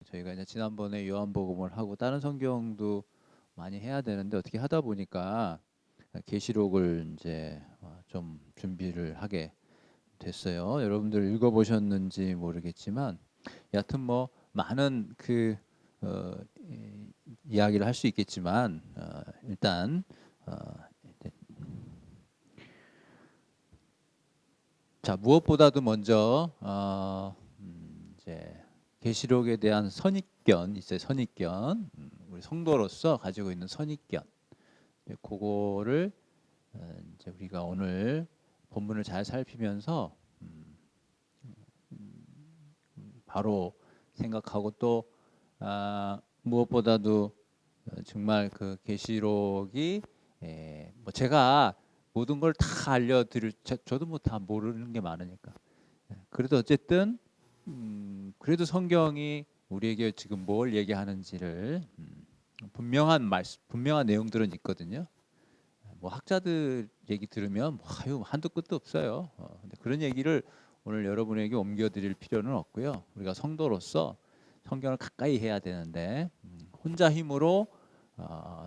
저희가 이제 지난번에 요한복음을 하고 다른 성경도 많이 해야 되는데 어떻게 하다 보니까 계시록을 이제 좀 준비를 하게 됐어요. 여러분들 읽어보셨는지 모르겠지만 여하튼 뭐 많은 어, 이야기를 할 수 있겠지만 일단 어, 자 무엇보다도 먼저 이제 계시록에 대한 선입견 있어요. 선입견 우리 성도로서 가지고 있는 선입견 그거를 이제 우리가 오늘 본문을 잘 살피면서 바로 생각하고 또 무엇보다도 정말 그 계시록이 뭐 제가 모든 걸 다 알려드릴 저도 뭐 다 모르는 게 많으니까 그래도 어쨌든 그래도 성경이 우리에게 지금 뭘 얘기하는지를 분명한 내용들은 있거든요. 뭐 학자들 얘기 들으면 뭐 아유 한도 끝도 없어요. 근데 그런 얘기를 오늘 여러분에게 옮겨드릴 필요는 없고요. 우리가 성도로서 성경을 가까이 해야 되는데 혼자 힘으로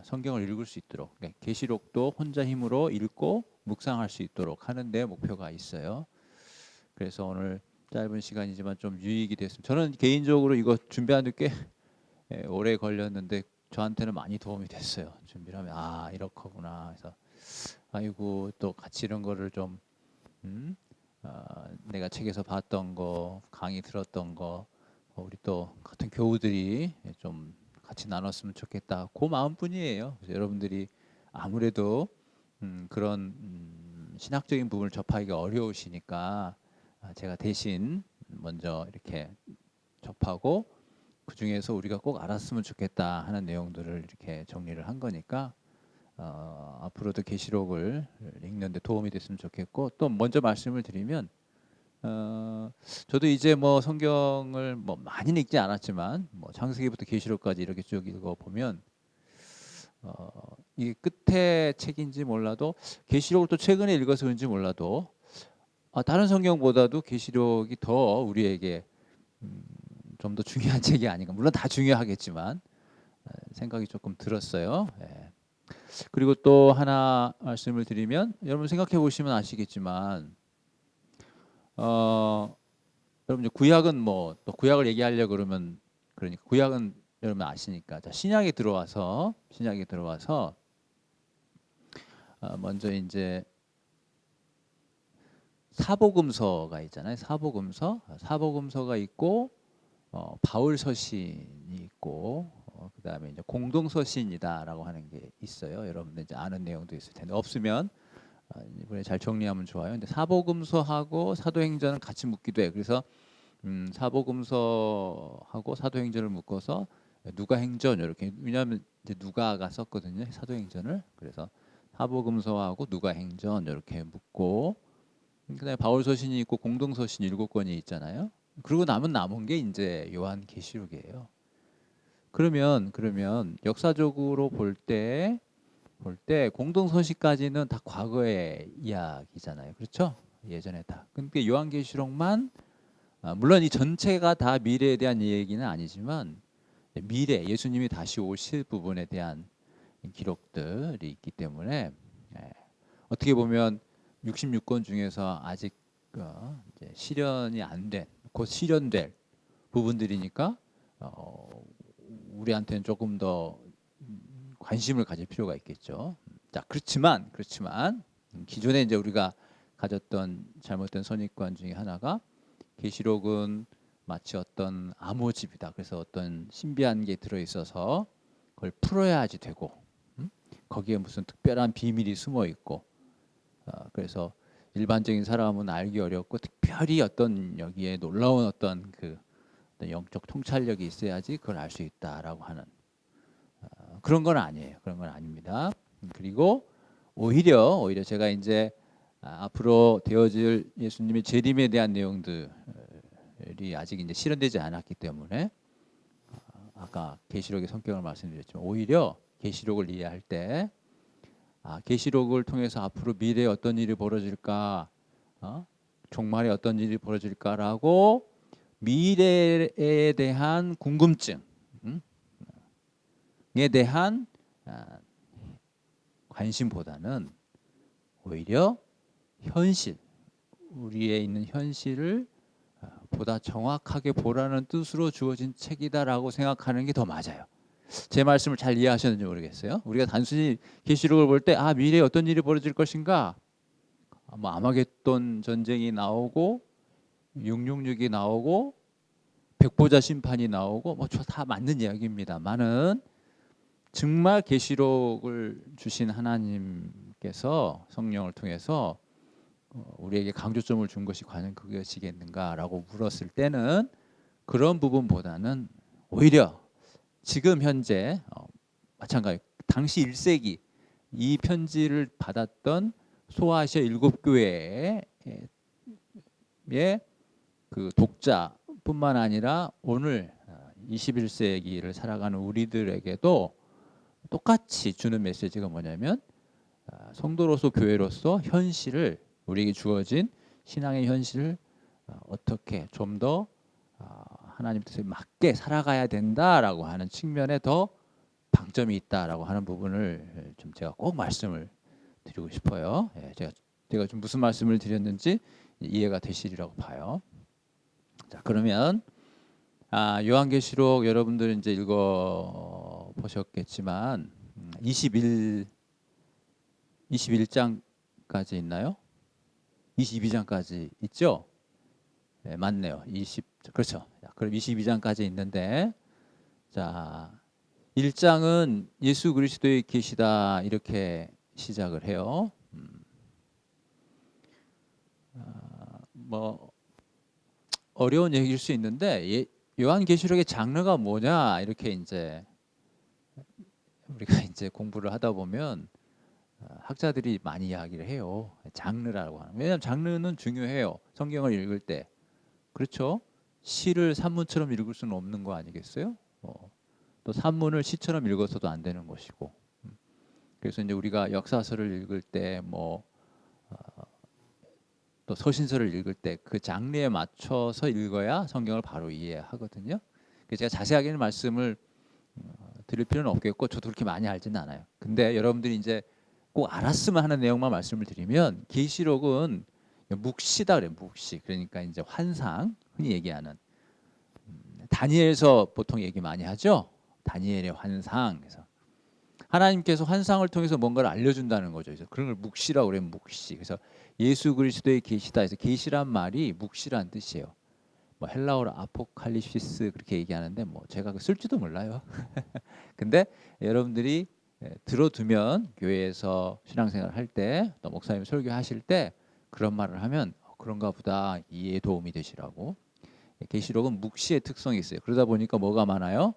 성경을 읽을 수 있도록 그러니까 계시록도 혼자 힘으로 읽고 묵상할 수 있도록 하는 데 목표가 있어요. 그래서 오늘 짧은 시간이지만 좀 유익이 됐으면 저는 개인적으로 이거 준비하는 게 오래 걸렸는데 저한테는 많이 도움이 됐어요. 준비를 하면 이렇구나. 그래서 아이고 또 같이 이런 거를 좀 내가 책에서 봤던 거 강의 들었던 거 우리 또 같은 교우들이 좀 같이 나눴으면 좋겠다 그 마음뿐이에요. 그래서 여러분들이 아무래도 그런 신학적인 부분을 접하기가 어려우시니까 제가 대신 먼저 이렇게 접하고 그 중에서 우리가 꼭 알았으면 좋겠다 하는 내용들을 이렇게 정리를 한 거니까 앞으로도 계시록을 읽는데 도움이 됐으면 좋겠고 또 먼저 말씀을 드리면 저도 이제 뭐 성경을 뭐 많이 읽지 않았지만 뭐 창세기부터 계시록까지 이렇게 쭉 읽어 보면 이게 끝에 책인지 몰라도 계시록을 또 최근에 읽어서 그런지 몰라도 다른 성경보다도 계시록이 더 우리에게 좀 더 중요한 책이 아닌가. 물론 다 중요하겠지만 생각이 조금 들었어요. 예. 그리고 또 하나 말씀을 드리면 여러분 생각해 보시면 아시겠지만 여러분 이제 구약은 뭐 또 구약을 얘기하려 그러면 그러니까 구약은 여러분 아시니까 자, 신약에 들어와서 먼저 이제 사복음서가 있잖아요. 사복음서가 있고 바울 서신이 있고 그다음에 이제 공동 서신이다라고 하는 게 있어요. 여러분들 이제 아는 내용도 있을 텐데 없으면 이번에 잘 정리하면 좋아요. 근데 사복음서하고 사도행전은 같이 묶기도 해요. 그래서 사복음서하고 사도행전을 묶어서 누가행전 이렇게 왜냐하면 이제 누가가 썼거든요. 사도행전을 그래서 사복음서하고 누가행전 이렇게 묶고 그다음에 바울 서신이 있고 공동 서신 7권이 있잖아요. 그리고 남은 게 이제 요한계시록이에요. 그러면 역사적으로 볼 때 공동 서신까지는 다 과거의 이야기잖아요. 그렇죠? 예전에 다. 근데 요한계시록만 물론 이 전체가 다 미래에 대한 얘기는 아니지만 미래 예수님이 다시 오실 부분에 대한 기록들이 있기 때문에 어떻게 보면 66권 중에서 아직 이제 실현이 안 된, 곧 실현될 부분들이니까 우리한테는 조금 더 관심을 가질 필요가 있겠죠. 자, 그렇지만 기존에 이제 우리가 가졌던 잘못된 선입관 중에 하나가 계시록은 마치 어떤 암호집이다. 그래서 어떤 신비한 게 들어 있어서 그걸 풀어야지 되고 거기에 무슨 특별한 비밀이 숨어 있고 그래서 일반적인 사람은 알기 어렵고 특별히 어떤 여기에 놀라운 어떤 그 어떤 영적 통찰력이 있어야지 그걸 알 수 있다라고 하는 그런 건 아니에요. 그런 건 아닙니다. 그리고 오히려 제가 이제 앞으로 되어질 예수님의 재림에 대한 내용들이 아직 이제 실현되지 않았기 때문에 아까 계시록의 성격을 말씀드렸지만 오히려 계시록을 이해할 때 계시록을 통해서 앞으로 미래에 어떤 일이 벌어질까, 종말에 어떤 일이 벌어질까라고 미래에 대한 궁금증에 대한 관심보다는 오히려 현실, 우리에 있는 현실을 보다 정확하게 보라는 뜻으로 주어진 책이다라고 생각하는 게 더 맞아요. 제 말씀을 잘 이해하셨는지 모르겠어요. 우리가 단순히 계시록을 볼 때 미래에 어떤 일이 벌어질 것인가, 뭐 아마겟돈 전쟁이 나오고 666이 나오고 백보자 심판이 나오고 뭐 저 다 맞는 이야기입니다만은 정말 계시록을 주신 하나님께서 성령을 통해서 우리에게 강조점을 준 것이 과연 그것이겠는가라고 물었을 때는 그런 부분보다는 오히려 지금 현재 마찬가지 당시 1세기 이 편지를 받았던 소아시아 7교회의 그 독자뿐만 아니라 오늘 21세기를 살아가는 우리들에게도 똑같이 주는 메시지가 뭐냐면 성도로서 교회로서 현실을 우리에게 주어진 신앙의 현실을 어떻게 좀 더 하나님 뜻에 맞게 살아가야 된다라고 하는 측면에 더 방점이 있다라고 하는 부분을 좀 제가 꼭 말씀을 드리고 싶어요. 제가 좀 무슨 말씀을 드렸는지 이해가 되시리라고 봐요. 자, 그러면 요한계시록 여러분들 이제 읽어 보셨겠지만 21장까지 있나요? 22장까지 있죠? 네, 맞네요. 그렇죠. 그럼 22장까지 있는데, 자, 1장은 예수 그리스도의 계시다 이렇게 시작을 해요. 뭐 어려운 얘기일 수 있는데 요한계시록의 장르가 뭐냐 이렇게 이제 우리가 이제 공부를 하다 보면 학자들이 많이 이야기를 해요. 장르라고 하는. 왜냐하면 장르는 중요해요. 성경을 읽을 때. 그렇죠? 시를 산문처럼 읽을 수는 없는 거 아니겠어요? 또 산문을 시처럼 읽어서도 안 되는 것이고. 그래서 이제 우리가 역사서를 읽을 때 또 서신서를 읽을 때 그 장르에 맞춰서 읽어야 성경을 바로 이해하거든요. 그래서 제가 자세하게는 말씀을 드릴 필요는 없겠고 저도 그렇게 많이 알지는 않아요. 근데 여러분들이 이제 꼭 알았으면 하는 내용만 말씀을 드리면 계시록은 묵시다 그래요. 묵시. 그러니까 이제 환상, 흔히 얘기하는 다니엘서 보통 얘기 많이 하죠. 다니엘의 환상. 그래서 하나님께서 환상을 통해서 뭔가를 알려준다는 거죠. 그래서 그런 걸 묵시라고 그래요. 묵시. 그래서 예수 그리스도의 계시다 해서 계시란 말이 묵시란 뜻이에요. 뭐 헬라어로 아포칼립시스 그렇게 얘기하는데 뭐 제가 쓸지도 몰라요. 근데 여러분들이 들어두면 교회에서 신앙생활을 할 때 또 목사님 설교하실 때 그런 말을 하면 그런가 보다 이해에 도움이 되시라고. 계시록은 묵시의 특성이 있어요. 그러다 보니까 뭐가 많아요?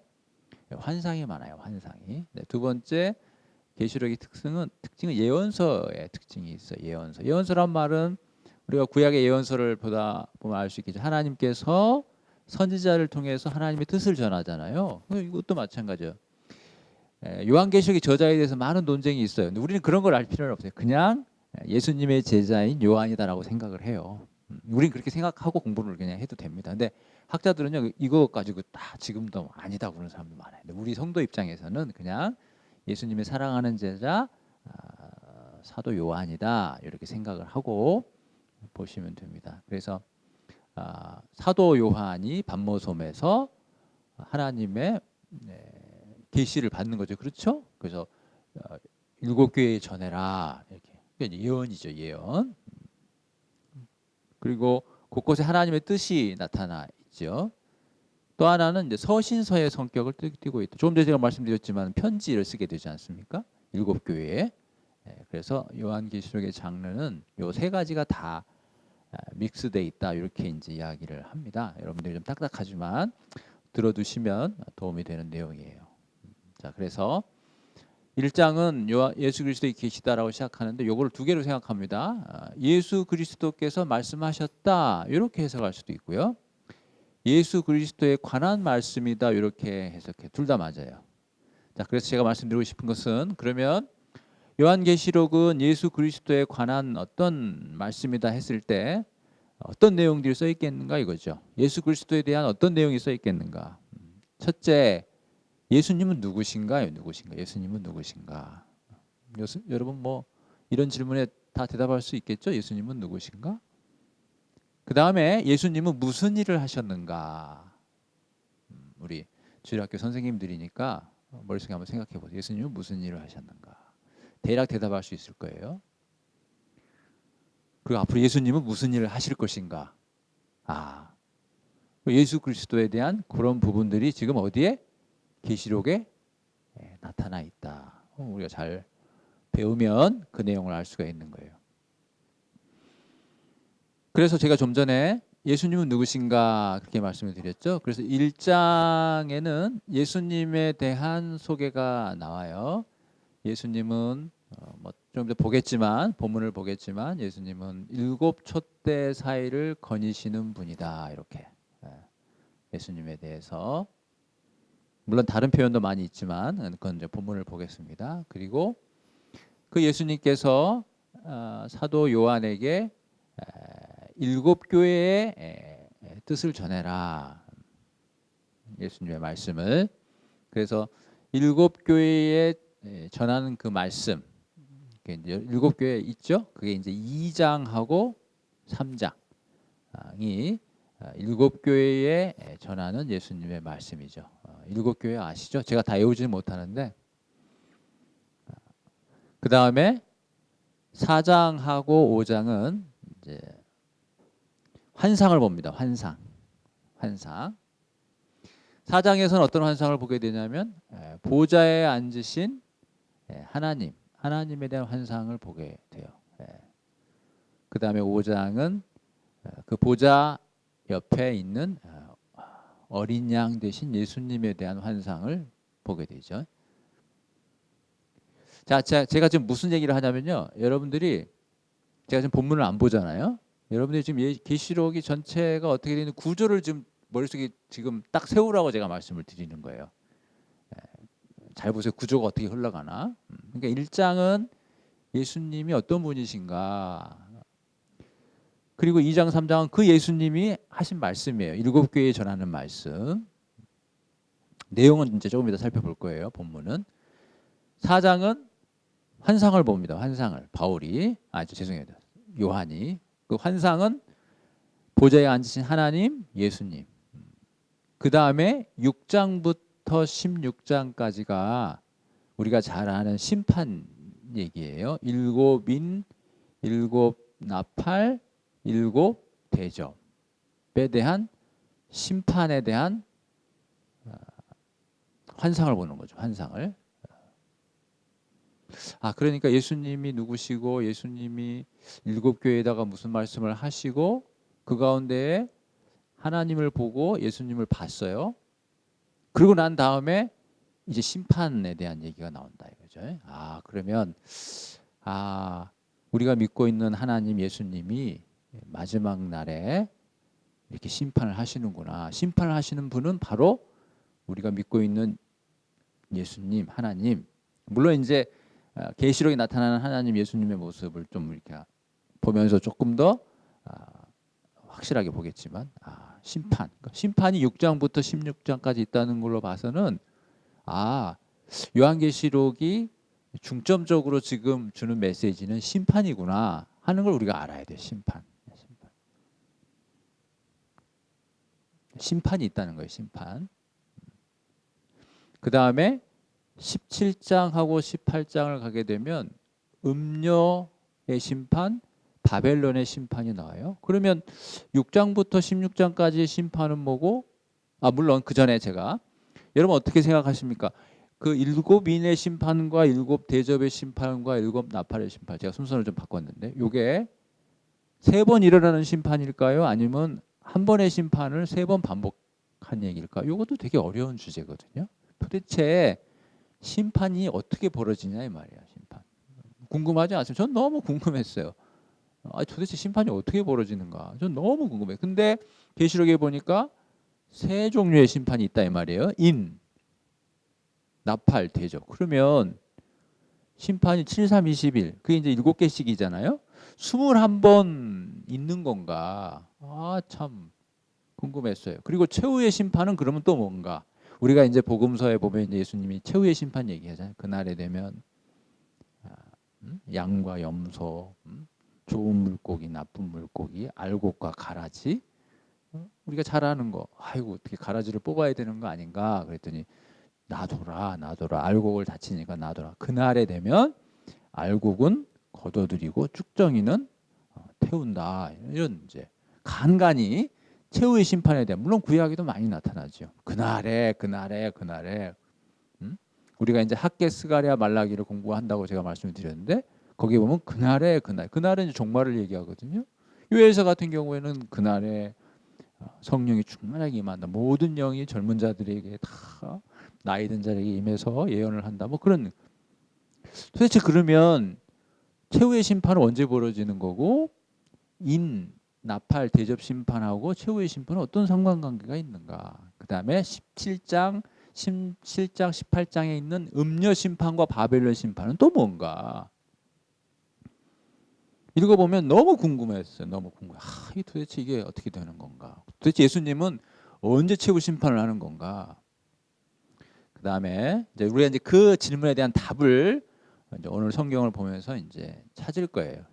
환상이 많아요. 환상이. 네, 두 번째 계시록의 특징은 예언서의 특징이 있어요. 예언서란 말은 우리가 구약의 예언서를 보다 보면 알 수 있겠죠. 하나님께서 선지자를 통해서 하나님의 뜻을 전하잖아요. 이것도 마찬가지예요. 요한계시록의 저자에 대해서 많은 논쟁이 있어요. 근데 우리는 그런 걸 알 필요는 없어요. 그냥 예수님의 제자인 요한이다라고 생각을 해요. 우리는 그렇게 생각하고 공부를 그냥 해도 됩니다. 근데 학자들은요 이거 가지고 다 지금도 아니다 그러는 사람도 많아요. 근데 우리 성도 입장에서는 그냥 예수님의 사랑하는 제자 사도 요한이다 이렇게 생각을 하고 보시면 됩니다. 그래서 사도 요한이 반모섬에서 하나님의 계시를 받는 거죠. 그렇죠? 그래서 7교회에 전해라 이렇게. 예언이죠. 예언. 그리고 곳곳에 하나님의 뜻이 나타나 있죠. 또 하나는 이제 서신서의 성격을 띠고 있다. 조금 전에 제가 말씀드렸지만 편지를 쓰게 되지 않습니까? 7교회에. 그래서 요한계시록의 장르는 요 세 가지가 다 믹스돼 있다 이렇게 이제 이야기를 합니다. 여러분들이 좀 딱딱하지만 들어두시면 도움이 되는 내용이에요. 자, 그래서 1장은 예수 그리스도의 계시다라고 시작하는데 요거를 두 개로 생각합니다. 예수 그리스도께서 말씀하셨다 이렇게 해석할 수도 있고요. 예수 그리스도에 관한 말씀이다 이렇게 해석해. 둘 다 맞아요. 자, 그래서 제가 말씀드리고 싶은 것은 그러면 요한계시록은 예수 그리스도에 관한 어떤 말씀이다 했을 때 어떤 내용들이 써 있겠는가 이거죠. 예수 그리스도에 대한 어떤 내용이 써 있겠는가. 첫째, 예수님은 누구신가요? 누구신가? 예수님은 누구신가? 여러분 뭐 이런 질문에 다 대답할 수 있겠죠? 예수님은 누구신가? 그 다음에 예수님은 무슨 일을 하셨는가? 우리 주일학교 선생님들이니까 머릿속에 한번 생각해 보세요. 예수님은 무슨 일을 하셨는가? 대략 대답할 수 있을 거예요. 그리고 앞으로 예수님은 무슨 일을 하실 것인가? 예수 그리스도에 대한 그런 부분들이 지금 어디에? 계시록에 나타나 있다. 우리가 잘 배우면 그 내용을 알 수가 있는 거예요. 그래서 제가 좀 전에 예수님은 누구신가 그렇게 말씀을 드렸죠. 그래서 1장에는 예수님에 대한 소개가 나와요. 예수님은 좀 이따 보겠지만 본문을 보겠지만 예수님은 7 촛대 사이를 거니시는 분이다. 이렇게 예수님에 대해서 물론 다른 표현도 많이 있지만 그건 이제 본문을 보겠습니다. 그리고 그 예수님께서 사도 요한에게 7 교회의 뜻을 전해라. 예수님의 말씀을. 그래서 7 교회에 전하는 그 말씀, 7 교회 있죠? 그게 이제 2장하고 3장이 7 교회에 전하는 예수님의 말씀이죠. 7 교회 아시죠? 제가 다 외우지는 못하는데 그 다음에 4장하고 5장은 이제 환상을 봅니다. 환상. 4장에서는 어떤 환상을 보게 되냐면 보좌에 앉으신 하나님에 대한 환상을 보게 돼요. 그 다음에 5장은 그 보좌 옆에 있는 어린 양 대신 예수님에 대한 환상을 보게 되죠. 자, 제가 지금 무슨 얘기를 하냐면요. 여러분들이 제가 지금 본문을 안 보잖아요. 여러분들이 지금 계시록이 전체가 어떻게 되는 구조를 좀 머릿속에 지금 딱 세우라고 제가 말씀을 드리는 거예요. 잘 보세요. 구조가 어떻게 흘러가나. 그러니까 1장은 예수님이 어떤 분이신가. 그리고 2장, 3장은 그 예수님이 하신 말씀이에요. 7 교회에 전하는 말씀. 내용은 이제 조금 이따 살펴볼 거예요. 본문은. 4장은 환상을 봅니다. 환상을. 바울이. 죄송해요. 요한이. 그 환상은 보좌에 앉으신 하나님, 예수님. 그 다음에 6장부터 16장까지가 우리가 잘 아는 심판 얘기예요. 7인, 7 나팔, 7 대접에 대한 심판에 대한 환상을 보는 거죠. 환상을. 그러니까 예수님이 누구시고 예수님이 7 교회에다가 무슨 말씀을 하시고 그 가운데에 하나님을 보고 예수님을 봤어요. 그러고 난 다음에 이제 심판에 대한 얘기가 나온다 이거죠. 그러면 우리가 믿고 있는 하나님 예수님이 마지막 날에 이렇게 심판을 하시는구나. 심판을 하시는 분은 바로 우리가 믿고 있는 예수님, 하나님. 물론 이제 계시록에 나타나는 하나님 예수님의 모습을 좀 이렇게 보면서 조금 더 확실하게 보겠지만 심판이 6장부터 16장까지 있다는 걸로 봐서는 요한계시록이 중점적으로 지금 주는 메시지는 심판이구나 하는 걸 우리가 알아야 돼요. 심판이 있다는 거예요. 심판. 그 다음에 17장하고 18장을 가게 되면 음료의 심판, 바벨론의 심판이 나와요. 그러면 6장부터 16장까지의 심판은 뭐고? 물론 그 전에 제가 여러분 어떻게 생각하십니까? 그 7인의 심판과 7 대접의 심판과 7 나팔의 심판, 제가 순서를 좀 바꿨는데 이게 3번 일어나는 심판일까요? 아니면 한 번의 심판을 3번 반복한 얘기일까요? 이것도 되게 어려운 주제거든요. 도대체 심판이 어떻게 벌어지냐 이 말이야. 심판 궁금하지 않으세요? 전 너무 궁금했어요. 도대체 심판이 어떻게 벌어지는가? 전 너무 궁금해요. 근데 계시록에 보니까 3 종류의 심판이 있다 이 말이에요. 인, 나팔, 대접. 그러면 심판이 7, 3, 21 그게 이제 7개씩이잖아요. 21번 있는 건가? 아, 참 궁금했어요. 그리고 최후의 심판은 그러면 또 뭔가? 우리가 이제 복음서에 보면 이제 예수님이 최후의 심판 얘기하잖아요. 그날에 되면 양과 염소, 좋은 물고기, 나쁜 물고기, 알곡과 가라지. 우리가 잘 아는 거. 아이고 어떻게 가라지를 뽑아야 되는 거 아닌가? 그랬더니 놔둬라, 놔둬라. 알곡을 다치니까 놔둬라. 그날에 되면 알곡은 거둬들이고 쭉정이는 태운다. 이런 이제 간간히 최후의 심판에 대한 물론 구약에도 많이 나타나죠. 그날에 우리가 이제 학개 스가랴 말라기를 공부한다고 제가 말씀을 드렸는데 거기 보면 그날은 이제 종말을 얘기하거든요. 요엘서 같은 경우에는 그날에 성령이 충만하게 임한다. 모든 영이 젊은 자들에게 다 나이 든 자에게 임해서 예언을 한다. 뭐 그런. 도대체 그러면 최후의 심판은 언제 벌어지는 거고 나팔 대접 심판하고 최후의 심판은 어떤 상관관계가 있는가? 그다음에 17장 18장에 있는 음녀 심판과 바벨론 심판은 또 뭔가? 읽어보면 너무 궁금했어요. 너무 궁금해. 이게 도대체 이게 어떻게 되는 건가? 도대체 예수님은 언제 최후 심판을 하는 건가? 그다음에 이제 우리가 이제 그 질문에 대한 답을 이제 오늘 성경을 보면서 이제 찾을 거예요.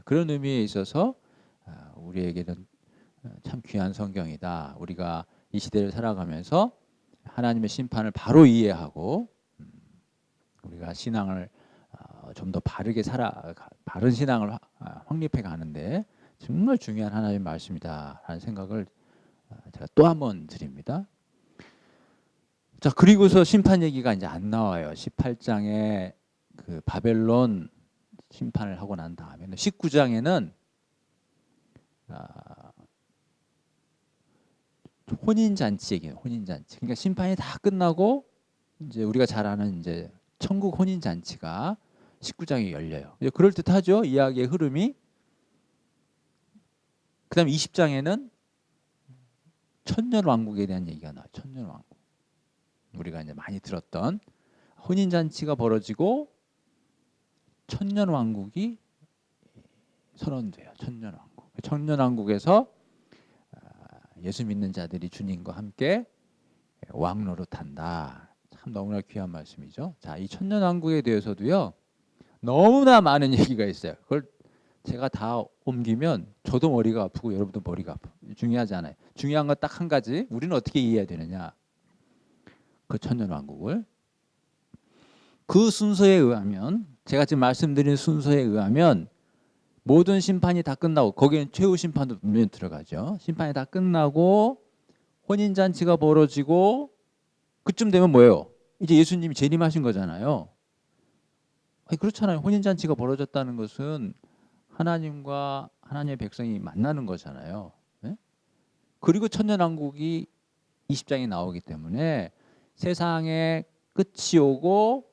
그런 의미에 있어서 우리에게는 참 귀한 성경이다. 우리가 이 시대를 살아가면서 하나님의 심판을 바로 이해하고 우리가 신앙을 좀 더 바른 신앙을 확립해 가는데 정말 중요한 하나님의 말씀이다라는 생각을 제가 또 한 번 드립니다. 자, 그리고서 심판 얘기가 이제 안 나와요. 18장에 그 바벨론 심판을 하고 난 다음에는 19장에는 혼인잔치 얘기예요. 혼인잔치. 그러니까 심판이 다 끝나고 이제 우리가 잘 아는 이제 천국 혼인잔치가 19장에 열려요. 그럴 듯하죠. 이야기의 흐름이. 그다음 20장에는 천년왕국에 대한 얘기가 나와요. 천년왕국. 우리가 이제 많이 들었던 혼인잔치가 벌어지고 천년왕국이 선언돼요. 천년왕국. 천년왕국에서 예수 믿는 자들이 주님과 함께 왕노릇한다. 참 너무나 귀한 말씀이죠. 자, 이 천년왕국에 대해서도요. 너무나 많은 얘기가 있어요. 그걸 제가 다 옮기면 저도 머리가 아프고 여러분도 머리가 아프고 중요하지 않아요. 중요한 건 딱 한 가지. 우리는 어떻게 이해해야 되느냐. 그 천년왕국을. 그 순서에 의하면 제가 지금 말씀드린 순서에 의하면 모든 심판이 다 끝나고 거기는 최후 심판도 분명히 들어가죠. 심판이 다 끝나고 혼인잔치가 벌어지고 그쯤 되면 뭐예요? 이제 예수님이 재림하신 거잖아요. 그렇잖아요. 혼인잔치가 벌어졌다는 것은 하나님과 하나님의 백성이 만나는 거잖아요. 네? 그리고 천년왕국이 20장에 나오기 때문에 세상의 끝이 오고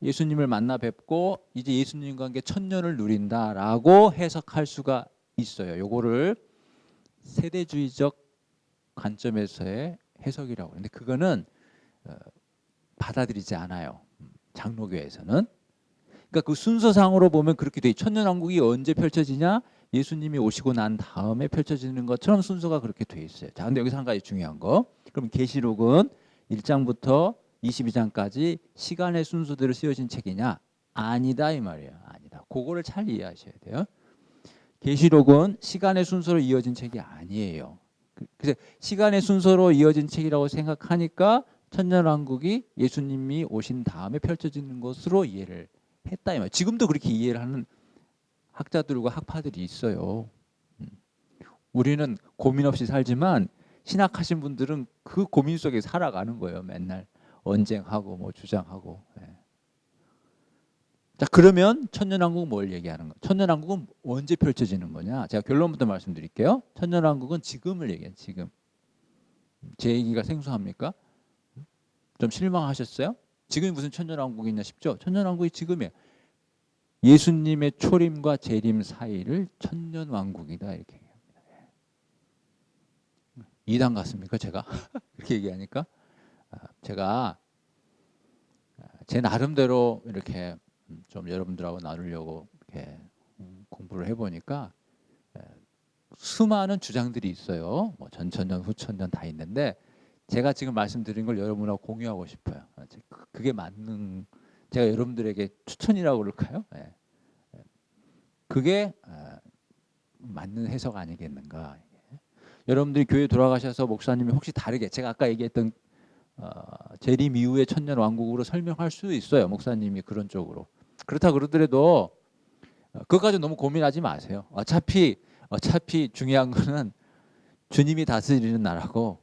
예수님을 만나 뵙고 이제 예수님과 함께 천년을 누린다라고 해석할 수가 있어요. 요거를 세대주의적 관점에서의 해석이라고 하는데 그거는 받아들이지 않아요. 장로교에서는. 그러니까 그 순서상으로 보면 그렇게 돼. 천년왕국이 언제 펼쳐지냐? 예수님이 오시고 난 다음에 펼쳐지는 것처럼 순서가 그렇게 돼 있어요. 자, 근데 여기서 한 가지 중요한 거. 그럼 계시록은 1장부터 22장까지 시간의 순서대로 쓰여진 책이냐? 아니다 이 말이에요. 아니다. 그거를 잘 이해하셔야 돼요. 계시록은 시간의 순서로 이어진 책이 아니에요. 그래서 시간의 순서로 이어진 책이라고 생각하니까 천년왕국이 예수님이 오신 다음에 펼쳐지는 것으로 이해를 했다 이 말이에요. 지금도 그렇게 이해를 하는 학자들과 학파들이 있어요. 우리는 고민 없이 살지만 신학하신 분들은 그 고민 속에 살아가는 거예요. 맨날 언쟁하고 뭐 주장하고. 자, 그러면 천년왕국은 뭘 얘기하는 거야? 천년왕국은 언제 펼쳐지는 거냐? 제가 결론부터 말씀드릴게요. 천년왕국은 지금을 얘기해요. 지금. 제 얘기가 생소합니까? 좀 실망하셨어요? 지금이 무슨 천년왕국이냐 싶죠? 천년왕국이 지금이에요. 예수님의 초림과 재림 사이를 천년왕국이다 이렇게 얘기합니다. 이단 같습니까 제가? 이렇게 얘기하니까 제가 제 나름대로 이렇게 좀 여러분들하고 나누려고 이렇게 공부를 해보니까 수많은 주장들이 있어요. 뭐 전천년, 후천년 다 있는데 제가 지금 말씀드린 걸 여러분하고 공유하고 싶어요. 그게 맞는, 제가 여러분들에게 추천이라고 그럴까요? 그게 맞는 해석 아니겠는가. 여러분들이 교회 돌아가셔서 목사님이 혹시 다르게, 제가 아까 얘기했던 재림 이후의 천년 왕국으로 설명할 수도 있어요. 목사님이 그런 쪽으로. 그렇다 그러더라도 그것까지 너무 고민하지 마세요. 어차피 중요한 거는 주님이 다스리는 나라고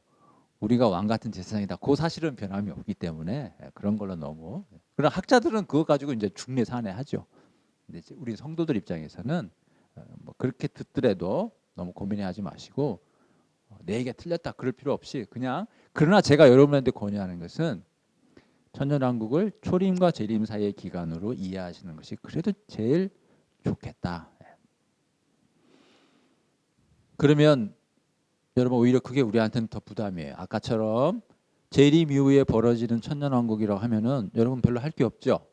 우리가 왕 같은 제사장이다. 그 사실은 변함이 없기 때문에 그런 걸로 너무. 그러나 학자들은 그거 가지고 이제 중례산해하죠. 근데 우리 성도들 입장에서는 뭐 그렇게 듣더라도 너무 고민하지 마시고 내 얘기가 틀렸다 그럴 필요 없이 그냥, 그러나 제가 여러분한테 권유하는 것은 천년왕국을 초림과 재림 사이의 기간으로 이해하시는 것이 그래도 제일 좋겠다. 그러면 여러분 오히려 그게 우리한테는 더 부담이에요. 아까처럼 재림 이후에 벌어지는 천년왕국이라고 하면은 여러분 별로 할 게 없죠.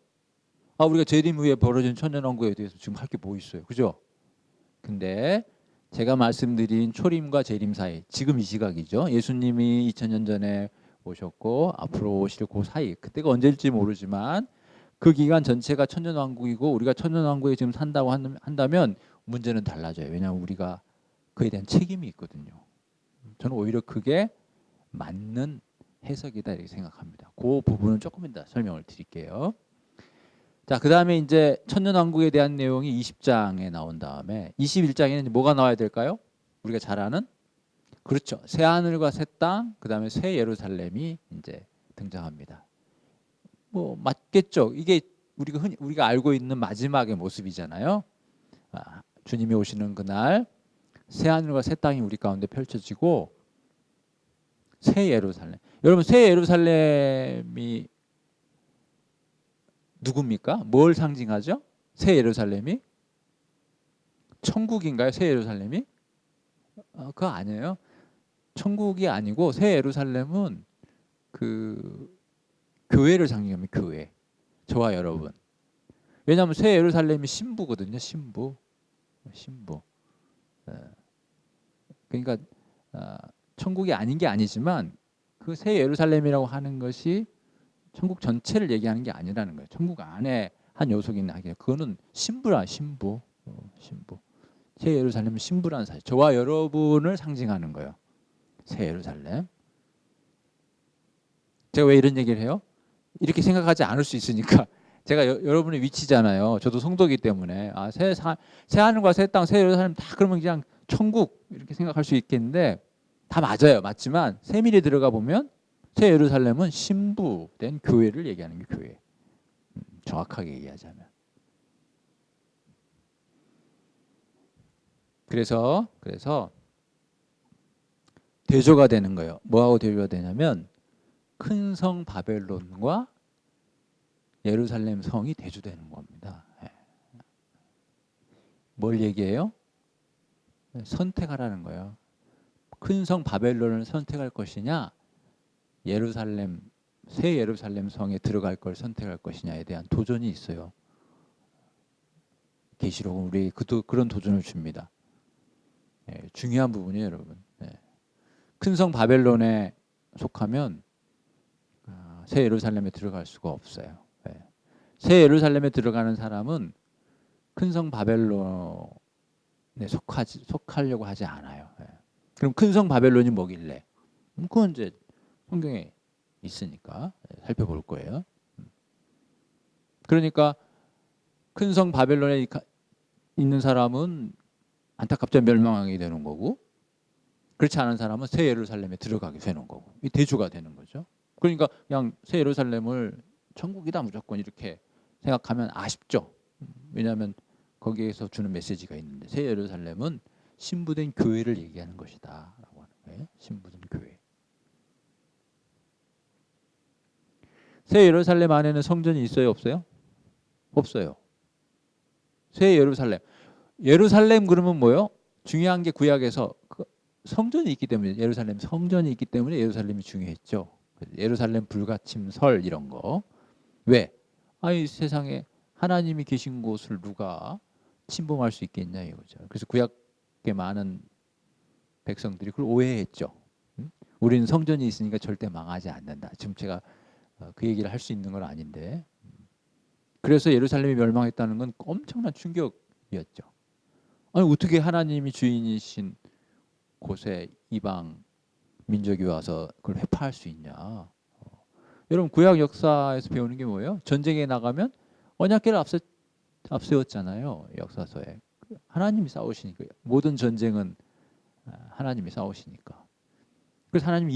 우리가 재림 이후에 벌어진 천년왕국에 대해서 지금 할 게 뭐 있어요, 그죠? 근데 제가 말씀드린 초림과 재림 사이, 지금 이 시각이죠. 예수님이 2000년 전에 오셨고 앞으로 오실 그 사이, 그때가 언제일지 모르지만 그 기간 전체가 천년왕국이고 우리가 천년왕국에 지금 산다고 한다면 문제는 달라져요. 왜냐하면 우리가 그에 대한 책임이 있거든요. 저는 오히려 그게 맞는 해석이다 이렇게 생각합니다. 그 부분은 조금 이따 설명을 드릴게요. 자, 그 다음에 이제 천년왕국에 대한 내용이 20장에 나온 다음에 21장에는 뭐가 나와야 될까요? 우리가 잘 아는, 그렇죠, 새 하늘과 새 땅, 그 다음에 새 예루살렘이 이제 등장합니다. 뭐 맞겠죠. 이게 우리가 알고 있는 마지막의 모습이잖아요. 주님이 오시는 그날 새 하늘과 새 땅이 우리 가운데 펼쳐지고 새 예루살렘. 여러분 새 예루살렘이 누굽니까? 뭘 상징하죠? 새 예루살렘이? 천국인가요? 새 예루살렘이? 그거 아니에요. 천국이 아니고 새 예루살렘은 그 교회를 상징합니다. 교회. 저와 여러분. 왜냐하면 새 예루살렘이 신부거든요. 신부. 그러니까 천국이 아닌 게 아니지만 그 새 예루살렘이라고 하는 것이 천국 전체를 얘기하는 게 아니라는 거예요. 천국 안에 한 요소긴 하게. 그거는 신부라, 신부. 새 예루살렘은 신부라는 사실. 저와 여러분을 상징하는 거예요. 새 예루살렘. 제가 왜 이런 얘기를 해요? 이렇게 생각하지 않을 수 있으니까. 제가 여러분의 위치잖아요. 저도 성도이기 때문에 새 하늘과 새 땅, 새 예루살렘 다 그러면 그냥 천국 이렇게 생각할 수 있겠는데 다 맞아요. 맞지만 세밀히 들어가 보면 새 예루살렘은 신부된 교회를 얘기하는 게 교회. 정확하게 얘기하자면. 그래서 대조가 되는 거예요. 뭐하고 대조가 되냐면 큰 성 바벨론과 예루살렘 성이 대조되는 겁니다. 뭘 얘기해요? 선택하라는 거예요. 큰 성 바벨론을 선택할 것이냐, 예루살렘, 새 예루살렘 성에 들어갈 걸 선택할 것이냐에 대한 도전이 있어요. 계시록은 우리 그런 도전을 줍니다. 중요한 부분이에요, 여러분. 큰 성 바벨론에 속하면 새 예루살렘에 들어갈 수가 없어요. 새 예루살렘에 들어가는 사람은 큰 성 바벨론에 속하려고 하지 않아요. 그럼 큰 성 바벨론이 뭐길래? 그건 이제 성경에 있으니까 살펴볼 거예요. 그러니까 큰 성 바벨론에 있는 사람은 안타깝게 멸망하게 되는 거고, 그렇지 않은 사람은 새 예루살렘에 들어가게 되는 거고, 이 대조가 되는 거죠. 그러니까 그냥 새 예루살렘을 천국이다 무조건 이렇게 생각하면 아쉽죠. 왜냐하면 거기에서 주는 메시지가 있는데 새 예루살렘은 신부된 교회를 얘기하는 것이다 라고 하는 거예요. 신부된 교회. 새 예루살렘 안에는 성전이 있어요, 없어요? 없어요. 새 예루살렘 그러면 뭐요? 중요한 게 구약에서 성전이 있기 때문에, 예루살렘 성전이 있기 때문에 예루살렘이 중요했죠. 예루살렘 불가침 설 이런 거. 왜? 이 세상에 하나님이 계신 곳을 누가 침범할 수 있겠냐 이거죠. 그래서 구약의 많은 백성들이 그걸 오해했죠. 우리는 성전이 있으니까 절대 망하지 않는다. 지금 제가 그 얘기를 할 수 있는 건 아닌데, 그래서 예루살렘이 멸망했다는 건 엄청난 충격이었죠. 아니 어떻게 하나님이 주인이신 곳에 이방 민족이 와서 그걸 회파할 수 있냐. 여러분 구약 역사에서 배우는 게 뭐예요? 전쟁에 나가면 언약궤를 앞세웠잖아요. 역사서에. 하나님이 싸우시니까. 모든 전쟁은 하나님이 싸우시니까. 그래서 하나님이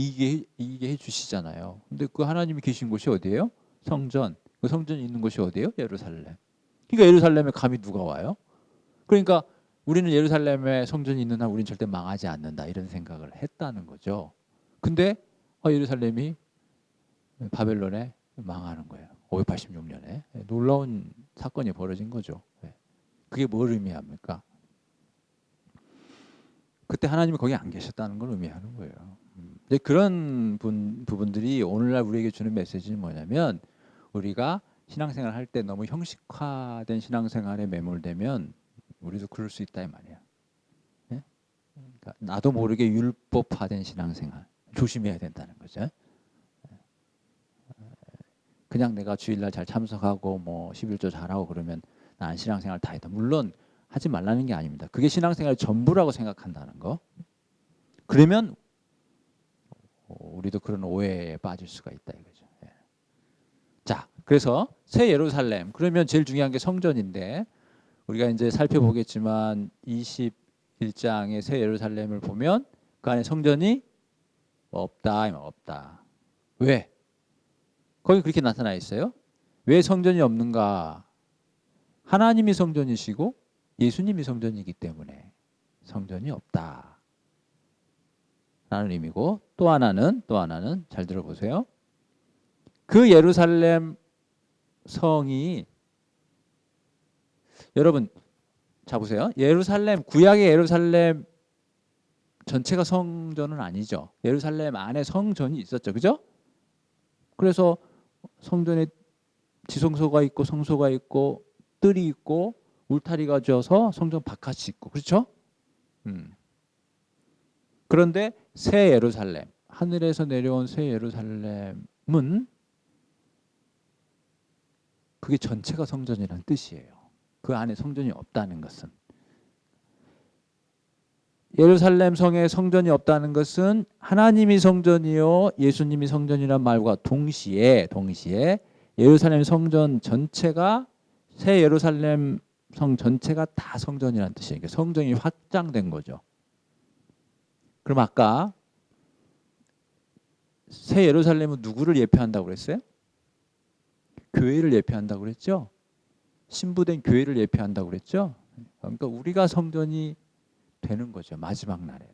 이기게 해주시잖아요. 근데 그 하나님이 계신 곳이 어디예요? 성전. 그 성전이 있는 곳이 어디예요? 예루살렘. 그러니까 예루살렘에 감히 누가 와요? 그러니까 우리는 예루살렘에 성전이 있는 한 우리는 절대 망하지 않는다 이런 생각을 했다는 거죠. 근데 예루살렘이 바벨론에 망하는 거예요. 586년에 놀라운 사건이 벌어진 거죠. 그게 뭘 의미합니까? 그때 하나님이 거기 안 계셨다는 걸 의미하는 거예요. 이제 그런 부분들이 오늘날 우리에게 주는 메시지는 뭐냐면, 우리가 신앙생활 할 때 너무 형식화된 신앙생활에 매몰되면 우리도 그럴 수 있다 이 말이야. 예? 그러니까 나도 모르게 율법화된 신앙생활 조심해야 된다는 거죠. 그냥 내가 주일날 잘 참석하고 뭐 11조 잘하고 그러면 난 신앙생활 다 했다. 물론 하지 말라는 게 아닙니다. 그게 신앙생활 전부라고 생각한다는 거. 그러면 우리도 그런 오해에 빠질 수가 있다 이거죠. 예. 자, 그래서 새 예루살렘. 그러면 제일 중요한 게 성전인데, 우리가 이제 살펴보겠지만 21장의 새 예루살렘을 보면 그 안에 성전이 없다. 없다. 왜? 거기 그렇게 나타나 있어요. 왜 성전이 없는가? 하나님이 성전이시고 예수님이 성전이기 때문에 성전이 없다 라는 의미고, 또 하나는 잘 들어보세요. 그 예루살렘 성이, 여러분 자 보세요. 예루살렘, 구약의 예루살렘 전체가 성전은 아니죠. 예루살렘 안에 성전이 있었죠. 그죠? 그래서 성전에 지성소가 있고 성소가 있고 뜰이 있고 울타리가 져서 성전 바깥이 있고, 그렇죠? 그런데 새 예루살렘, 하늘에서 내려온 새 예루살렘은 그게 전체가 성전이라는 뜻이에요. 그 안에 성전이 없다는 것은, 예루살렘 성에 성전이 없다는 것은 하나님이 성전이요 예수님이 성전이란 말과 동시에 예루살렘 성전 전체가, 새 예루살렘 성 전체가 다 성전이라는 뜻이에요. 그러니까 성전이 확장된 거죠. 그럼 아까 새 예루살렘은 누구를 예표한다고 그랬어요? 교회를 예표한다고 그랬죠? 신부된 교회를 예표한다고 그랬죠? 그러니까 우리가 성전이 되는 거죠. 마지막 날에는.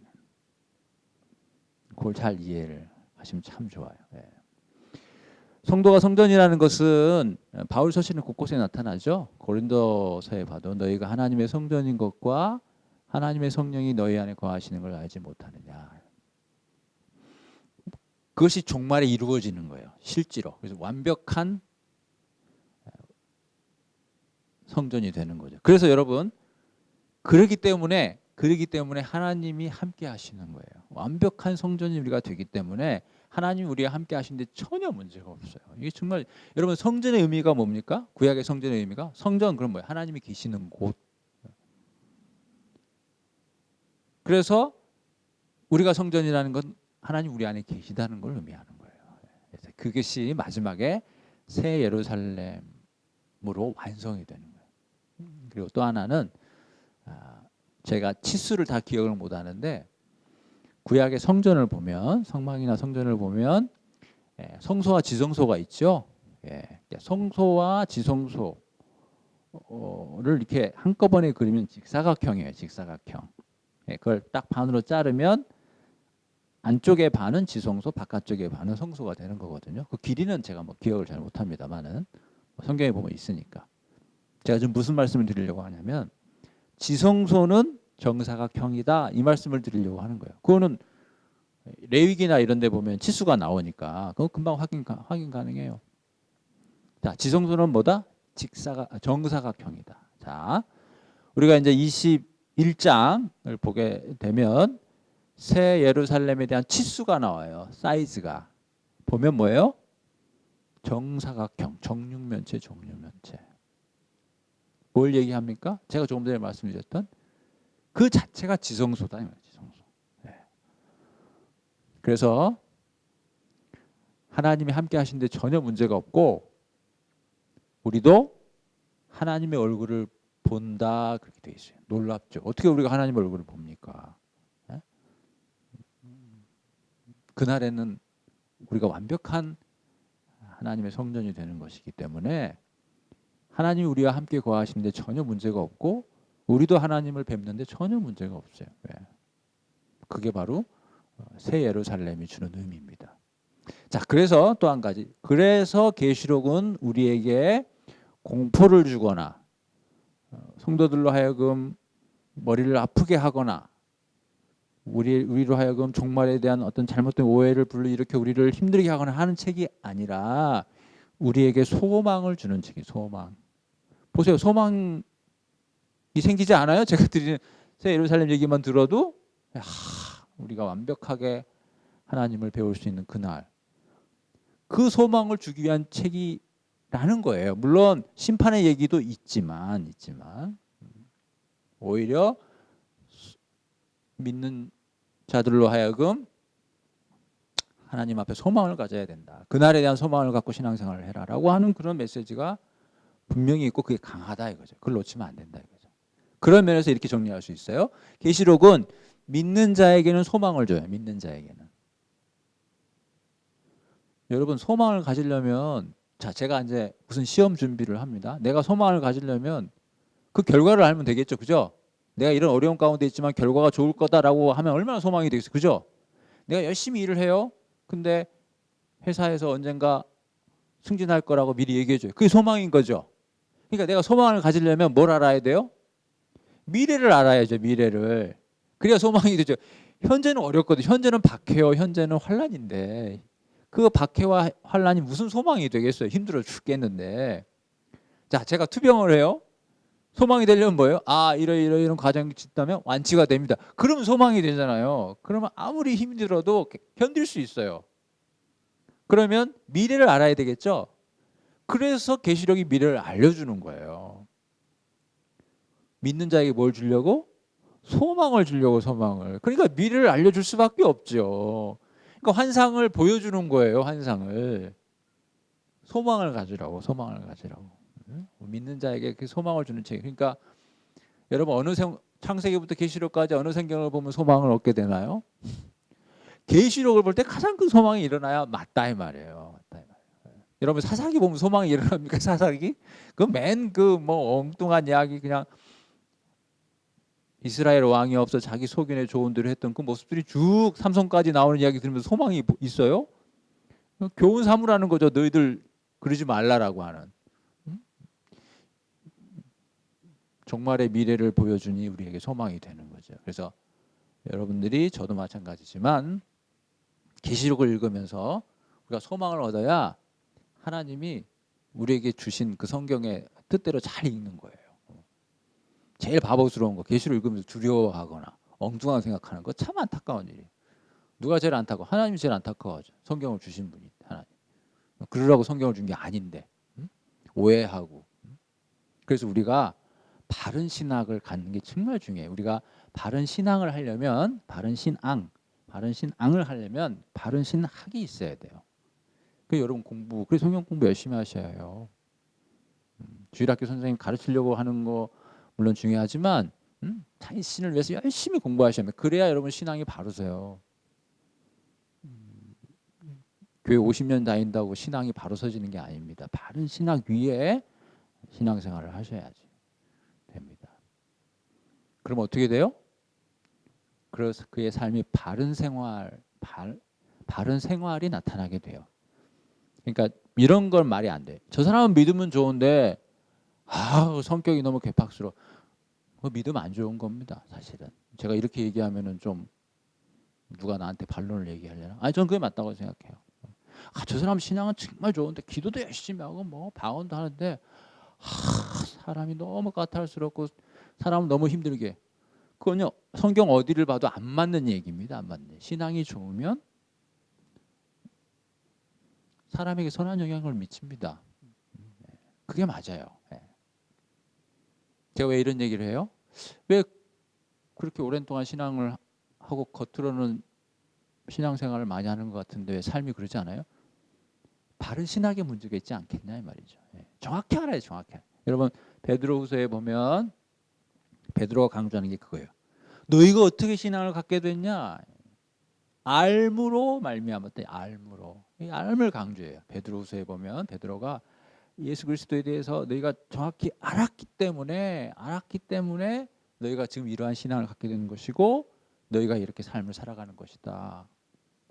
그걸 잘 이해를 하시면 참 좋아요. 예. 성도가 성전이라는 것은 바울 서신은 곳곳에 나타나죠. 고린도서에 봐도 너희가 하나님의 성전인 것과 하나님의 성령이 너희 안에 거하시는 걸 알지 못하느냐. 그것이 종말에 이루어지는 거예요. 실제로. 그래서 완벽한 성전이 되는 거죠. 그래서 여러분, 그러기 때문에 하나님이 함께 하시는 거예요. 완벽한 성전이 우리가 되기 때문에 하나님이 우리와 함께 하시는데 전혀 문제가 없어요. 이게 정말, 여러분 성전의 의미가 뭡니까? 구약의 성전의 의미가, 성전 그럼 뭐예요? 하나님이 계시는 곳. 그래서 우리가 성전이라는 건 하나님 우리 안에 계시다는 걸 의미하는 거예요. 그래서 그것이 마지막에 새 예루살렘으로 완성이 되는 거예요. 그리고 또 하나는, 제가 치수를 다 기억을 못 하는데, 구약의 성전을 보면, 성막이나 성전을 보면 성소와 지성소가 있죠. 성소와 지성소를 이렇게 한꺼번에 그리면 직사각형이에요. 직사각형. 그걸 딱 반으로 자르면 안쪽에 반은 지성소, 바깥쪽에 반은 성소가 되는 거거든요. 그 길이는 제가 뭐 기억을 잘 못합니다만은 성경에 보면 있으니까. 제가 지금 무슨 말씀을 드리려고 하냐면, 지성소는 정사각형이다 이 말씀을 드리려고 하는 거예요. 그거는 레위기나 이런 데 보면 치수가 나오니까 그거 금방 확인 가능해요. 자, 지성소는 뭐다? 정사각형이다. 자, 우리가 이제 21장을 보게 되면 새 예루살렘에 대한 치수가 나와요. 사이즈가. 보면 뭐예요? 정사각형, 정육면체, 정육면체. 뭘 얘기합니까? 제가 조금 전에 말씀드렸던 그 자체가 지성소다. 지성소. 네. 그래서 하나님이 함께 하시는데 전혀 문제가 없고 우리도 하나님의 얼굴을 본다 그렇게 돼 있어요. 놀랍죠. 어떻게 우리가 하나님의 얼굴을 봅니까? 네? 그날에는 우리가 완벽한 하나님의 성전이 되는 것이기 때문에 하나님이 우리와 함께 거하시는데 전혀 문제가 없고 우리도 하나님을 뵙는데 전혀 문제가 없어요. 네. 그게 바로 새 예루살렘이 주는 의미입니다. 자, 그래서 또 한 가지. 그래서 계시록은 우리에게 공포를 주거나 성도들로 하여금 머리를 아프게 하거나 우리로 하여금 종말에 대한 어떤 잘못된 오해를 불러일으켜 우리를 힘들게 하거나 하는 책이 아니라 우리에게 소망을 주는 책이에요. 소망. 보세요. 소망이 생기지 않아요? 제가 드리는 새 예루살렘 얘기만 들어도 우리가 완벽하게 하나님을 배울 수 있는 그날. 그 소망을 주기 위한 책이라는 거예요. 물론 심판의 얘기도 있지만 오히려 믿는 자들로 하여금 하나님 앞에 소망을 가져야 된다. 그날에 대한 소망을 갖고 신앙생활을 해라라고 하는 그런 메시지가 분명히 있고 그게 강하다 이거죠. 그걸 놓치면 안 된다 이거죠. 그런 면에서 이렇게 정리할 수 있어요. 계시록은 믿는 자에게는 소망을 줘요. 믿는 자에게는. 여러분 소망을 가지려면 제가 이제 무슨 시험 준비를 합니다. 내가 소망을 가지려면 그 결과를 알면 되겠죠. 그죠? 내가 이런 어려운 가운데 있지만 결과가 좋을 거다라고 하면 얼마나 소망이 되겠어요. 그죠? 내가 열심히 일을 해요. 근데 회사에서 언젠가 승진할 거라고 미리 얘기해 줘요. 그게 소망인 거죠. 그러니까 내가 소망을 가지려면 뭘 알아야 돼요? 미래를 알아야죠. 미래를. 그래야 소망이 되죠. 현재는 어렵거든요. 현재는 박해요. 현재는 환난인데 그 박해와 환난이 무슨 소망이 되겠어요. 힘들어 죽겠는데. 자, 제가 투병을 해요. 소망이 되려면 뭐예요? 이런 과정이 있다면 완치가 됩니다. 그러면 소망이 되잖아요. 그러면 아무리 힘들어도 견딜 수 있어요. 그러면 미래를 알아야 되겠죠? 그래서 계시록이 미래를 알려주는 거예요. 믿는 자에게 뭘 주려고? 소망을 주려고 소망을. 그러니까 미래를 알려줄 수밖에 없죠. 그러니까 환상을 보여주는 거예요. 환상을. 소망을 가지라고. 믿는 자에게 그 소망을 주는 책. 그러니까 여러분 창세기부터 계시록까지 어느 성경을 보면 소망을 얻게 되나요? 계시록을 볼 때 가장 큰 소망이 일어나야 맞다 이 말이에요. 여러분 사사기 보면 소망이 일어납니까? 사사기? 뭐 엉뚱한 이야기 그냥 이스라엘 왕이 없어 자기 소견에 좋은 대로 했던 그 모습들이 쭉 삼손까지 나오는 이야기 들으면서 소망이 있어요? 교훈 삼으라는 거죠. 너희들 그러지 말라라고 하는. 종말의 미래를 보여주니 우리에게 소망이 되는 거죠. 그래서 여러분들이 저도 마찬가지지만 계시록을 읽으면서 우리가 소망을 얻어야 하나님이 우리에게 주신 그 성경의 뜻대로 잘 읽는 거예요. 제일 바보스러운 거 계시록 읽으면서 두려워하거나 엉뚱하게 생각하는 거 참 안타까운 일이에요. 누가 제일 안타까워? 하나님이 제일 안타까워하죠. 성경을 주신 분이 하나님. 그러라고 성경을 준 게 아닌데 오해하고. 그래서 우리가 바른 신학을 갖는 게 정말 중요해요. 우리가 바른 신앙을 하려면 바른 신앙을 하려면 바른 신학이 있어야 돼요. 그 여러분 그래서 성경 공부 열심히 하셔야 해요. 주일학교 선생님 가르치려고 하는 거 물론 중요하지만 자신을 위해서 열심히 공부하셔야 해요. 그래야 여러분 신앙이 바로서요. 교회 50년 다닌다고 신앙이 바로 서지는 게 아닙니다. 바른 신학 위에 신앙생활을 하셔야지 됩니다. 그럼 어떻게 돼요? 그래서 그의 삶이 바른 생활이 나타나게 돼요. 그러니까 이런 걸 말이 안 돼. 저 사람은 믿으면 좋은데 성격이 너무 괴팍스러워. 그 믿음 안 좋은 겁니다. 사실은. 제가 이렇게 얘기하면은 좀 누가 나한테 반론을 얘기하려나? 저는 그게 맞다고 생각해요. 저 사람 신앙은 정말 좋은데 기도도 열심히 하고 뭐 방언도 하는데 사람이 너무 까탈스럽고 사람을 너무 힘들게. 그건요 성경 어디를 봐도 안 맞는 얘기입니다. 안 맞는. 신앙이 좋으면 사람에게 선한 영향을 미칩니다. 그게 맞아요. 제가 왜 이런 얘기를 해요? 왜 그렇게 오랜 동안 신앙을 하고 겉으로는 신앙생활을 많이 하는 것 같은데 왜 삶이 그러지 않아요? 바른 신학의 문제가 있지 않겠냐 이 말이죠. 정확히 알아요. 정확히. 여러분 베드로후서에 보면 베드로가 강조하는 게 그거예요. 너희가 어떻게 신앙을 갖게 됐냐? 알므로 말미암았다. 알므로. 이 알을 강조해요. 베드로후서에 보면 베드로가 예수 그리스도에 대해서 너희가 정확히 알았기 때문에 너희가 지금 이러한 신앙을 갖게 되는 것이고 너희가 이렇게 삶을 살아가는 것이다.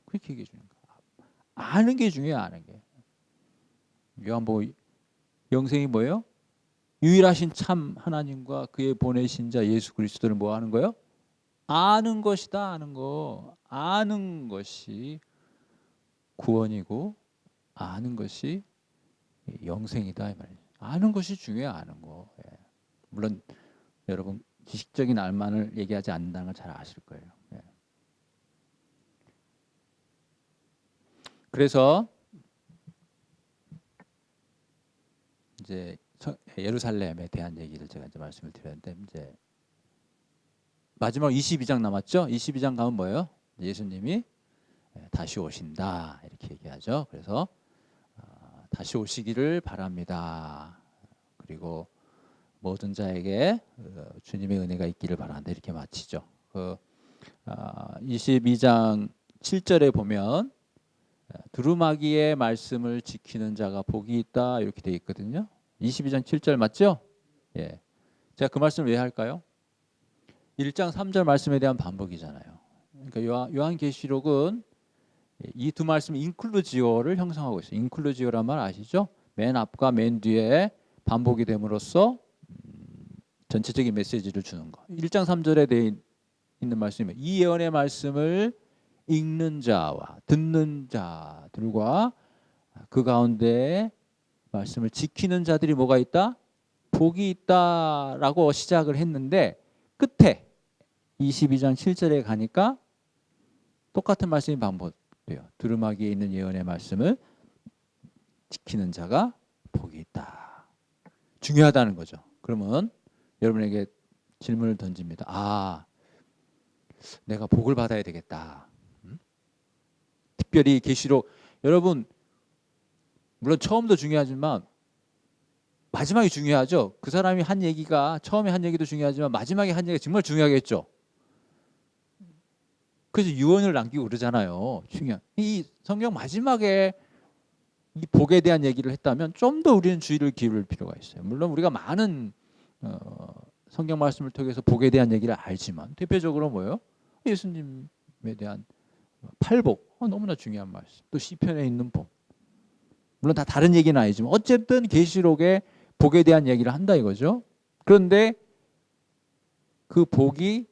그렇게 얘기해 주는 거야. 아는 게 중요해. 아는 게. 요한복음 영생이 뭐예요? 유일하신 참 하나님과 그의 보내신 자 예수 그리스도를 뭐 하는 거예요? 아는 것이다. 아는 거. 아는 것이 구원이고 아는 것이 영생이다 이 말이에요. 아는 것이 중요해. 아는 거. 물론 여러분 지식적인 알만을 얘기하지 않는다는 걸 잘 아실 거예요. 그래서 이제 예루살렘에 대한 얘기를 제가 이제 말씀을 드렸는데 이제 마지막 22장 남았죠. 22장 가면 뭐예요? 예수님이 다시 오신다 이렇게 얘기하죠. 그래서 다시 오시기를 바랍니다. 그리고 모든 자에게 주님의 은혜가 있기를 바란다 이렇게 마치죠. 22장 7절에 보면 두루마기의 말씀을 지키는 자가 복이 있다 이렇게 되어 있거든요. 22장 7절 맞죠? 예. 제가 그 말씀을 왜 할까요? 1장 3절 말씀에 대한 반복이잖아요. 그러니까 요한계시록은 이 두 말씀 인클루지오를 형성하고 있어요. 인클루지오란 말 아시죠? 맨 앞과 맨 뒤에 반복이 됨으로써 전체적인 메시지를 주는 거. 1장 3절에 되어 있는 말씀이면 이 예언의 말씀을 읽는 자와 듣는 자들과 그 가운데 말씀을 지키는 자들이 뭐가 있다? 복이 있다라고 시작을 했는데 끝에 22장 7절에 가니까 똑같은 말씀이 반복돼요. 두루마기에 있는 예언의 말씀을 지키는 자가 복이 있다. 중요하다는 거죠. 그러면 여러분에게 질문을 던집니다. 아, 내가 복을 받아야 되겠다. 특별히 계시록 여러분 물론 처음도 중요하지만 마지막이 중요하죠. 그 사람이 한 얘기가 처음에 한 얘기도 중요하지만 마지막에 한 얘기가 정말 중요하겠죠. 그래서 유언을 남기고 그러잖아요. 중요한 이 성경 마지막에 이 복에 대한 얘기를 했다면 좀 더 우리는 주의를 기울일 필요가 있어요. 물론 우리가 많은 성경 말씀을 통해서 복에 대한 얘기를 알지만 대표적으로 뭐예요? 예수님에 대한 팔복 너무나 중요한 말씀. 또 시편에 있는 복. 물론 다 다른 얘기는 아니지만 어쨌든 계시록에 복에 대한 얘기를 한다 이거죠. 그런데 그 복이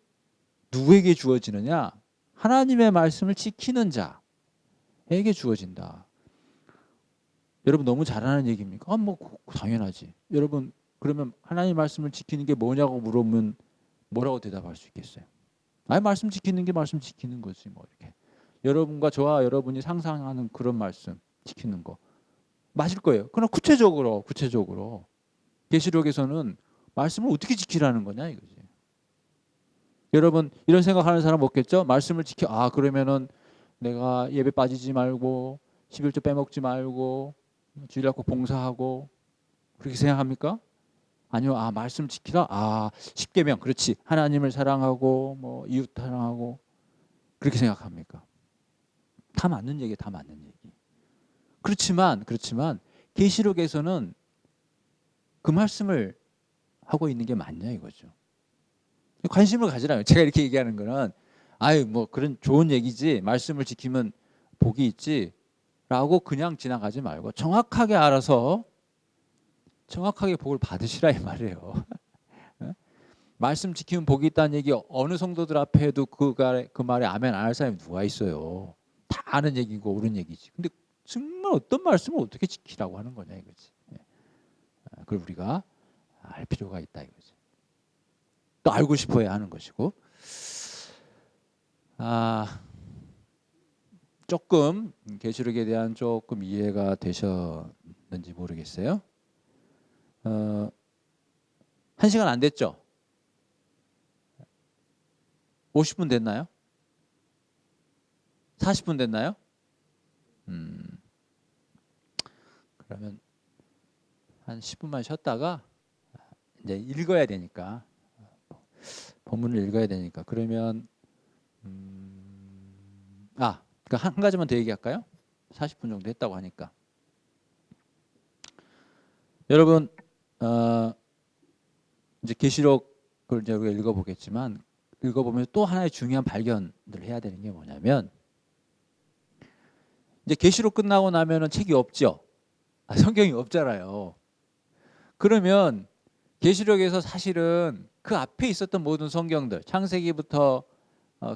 누구에게 주어지느냐? 하나님의 말씀을 지키는 자에게 주어진다. 여러분 너무 잘하는 얘기입니까? 뭐 당연하지. 여러분 그러면 하나님 말씀을 지키는 게 뭐냐고 물으면 뭐라고 대답할 수 있겠어요? 아니 말씀 지키는 게 말씀 지키는 거지 뭐 이렇게. 여러분과 저와 여러분이 상상하는 그런 말씀 지키는 거 맞을 거예요. 그러나 구체적으로 계시록에서는 말씀을 어떻게 지키라는 거냐 이거지. 여러분 이런 생각하는 사람 없겠죠? 말씀을 지켜 그러면은 내가 예배 빠지지 말고 11조 빼먹지 말고 주일날 꼭 봉사하고 그렇게 생각합니까? 아니요. 말씀 지키라. 십계명 그렇지. 하나님을 사랑하고 뭐 이웃 사랑하고 그렇게 생각합니까? 다 맞는 얘기, 다 맞는 얘기. 그렇지만 계시록에서는 그 말씀을 하고 있는 게 맞냐 이거죠. 관심을 가지라요. 제가 이렇게 얘기하는 거는 뭐 그런 좋은 얘기지. 말씀을 지키면 복이 있지라고 그냥 지나가지 말고 정확하게 알아서 정확하게 복을 받으시라 이 말이에요. 말씀 지키면 복이 있다는 얘기 어느 성도들 앞에 해도 그 말에 아멘 안 할 사람이 누가 있어요. 다 아는 얘기고 옳은 얘기지. 근데 정말 어떤 말씀을 어떻게 지키라고 하는 거냐 이거지. 그걸 우리가 알 필요가 있다 이거지. 또 알고 싶어야 하는 것이고. 조금 계시록에 대한 조금 이해가 되셨는지 모르겠어요. 1시간 안 됐죠? 50분 됐나요? 40분 됐나요? 그러면 한 10분만 쉬었다가 이제 읽어야 되니까, 본문을 읽어야 되니까, 그러면 그러니까 한 가지만 더 얘기할까요? 40분 정도 했다고 하니까. 여러분, 이제 계시록을 이제 우리가 읽어보겠지만, 읽어보면서 또 하나의 중요한 발견을 해야 되는 게 뭐냐면, 이제 계시록 끝나고 나면은 책이 없죠. 성경이 없잖아요. 그러면 계시록에서 사실은 그 앞에 있었던 모든 성경들, 창세기부터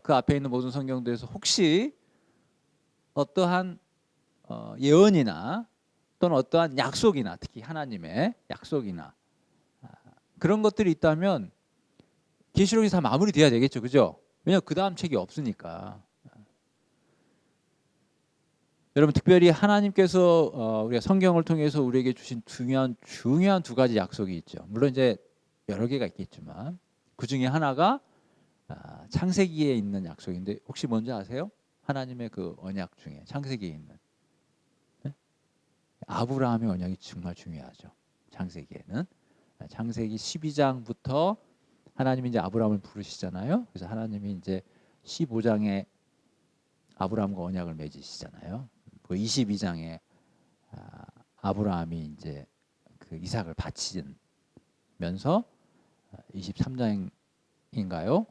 그 앞에 있는 모든 성경들에서 혹시 어떠한 예언이나 또는 어떠한 약속이나, 특히 하나님의 약속이나 그런 것들이 있다면 계시록이 다 마무리돼야 되겠죠, 그죠? 왜냐하면 그 다음 책이 없으니까. 여러분, 특별히 하나님께서 우리가 성경을 통해서 우리에게 주신 중요한 두 가지 약속이 있죠. 물론 이제 여러 개가 있겠지만 그 중에 하나가 창세기에 있는 약속인데, 혹시 뭔지 아세요? 하나님의 그 언약 중에 창세기에 있는, 네? 아브라함의 언약이 정말 중요하죠. 창세기에는 창세기 12장부터 하나님이 이제 아브라함을 부르시잖아요. 그래서 하나님이 이제 15장에 아브라함과 언약을 맺으시잖아요. 그 22장에 아브라함이 이제 그 이삭을 바치면서 23장인가요?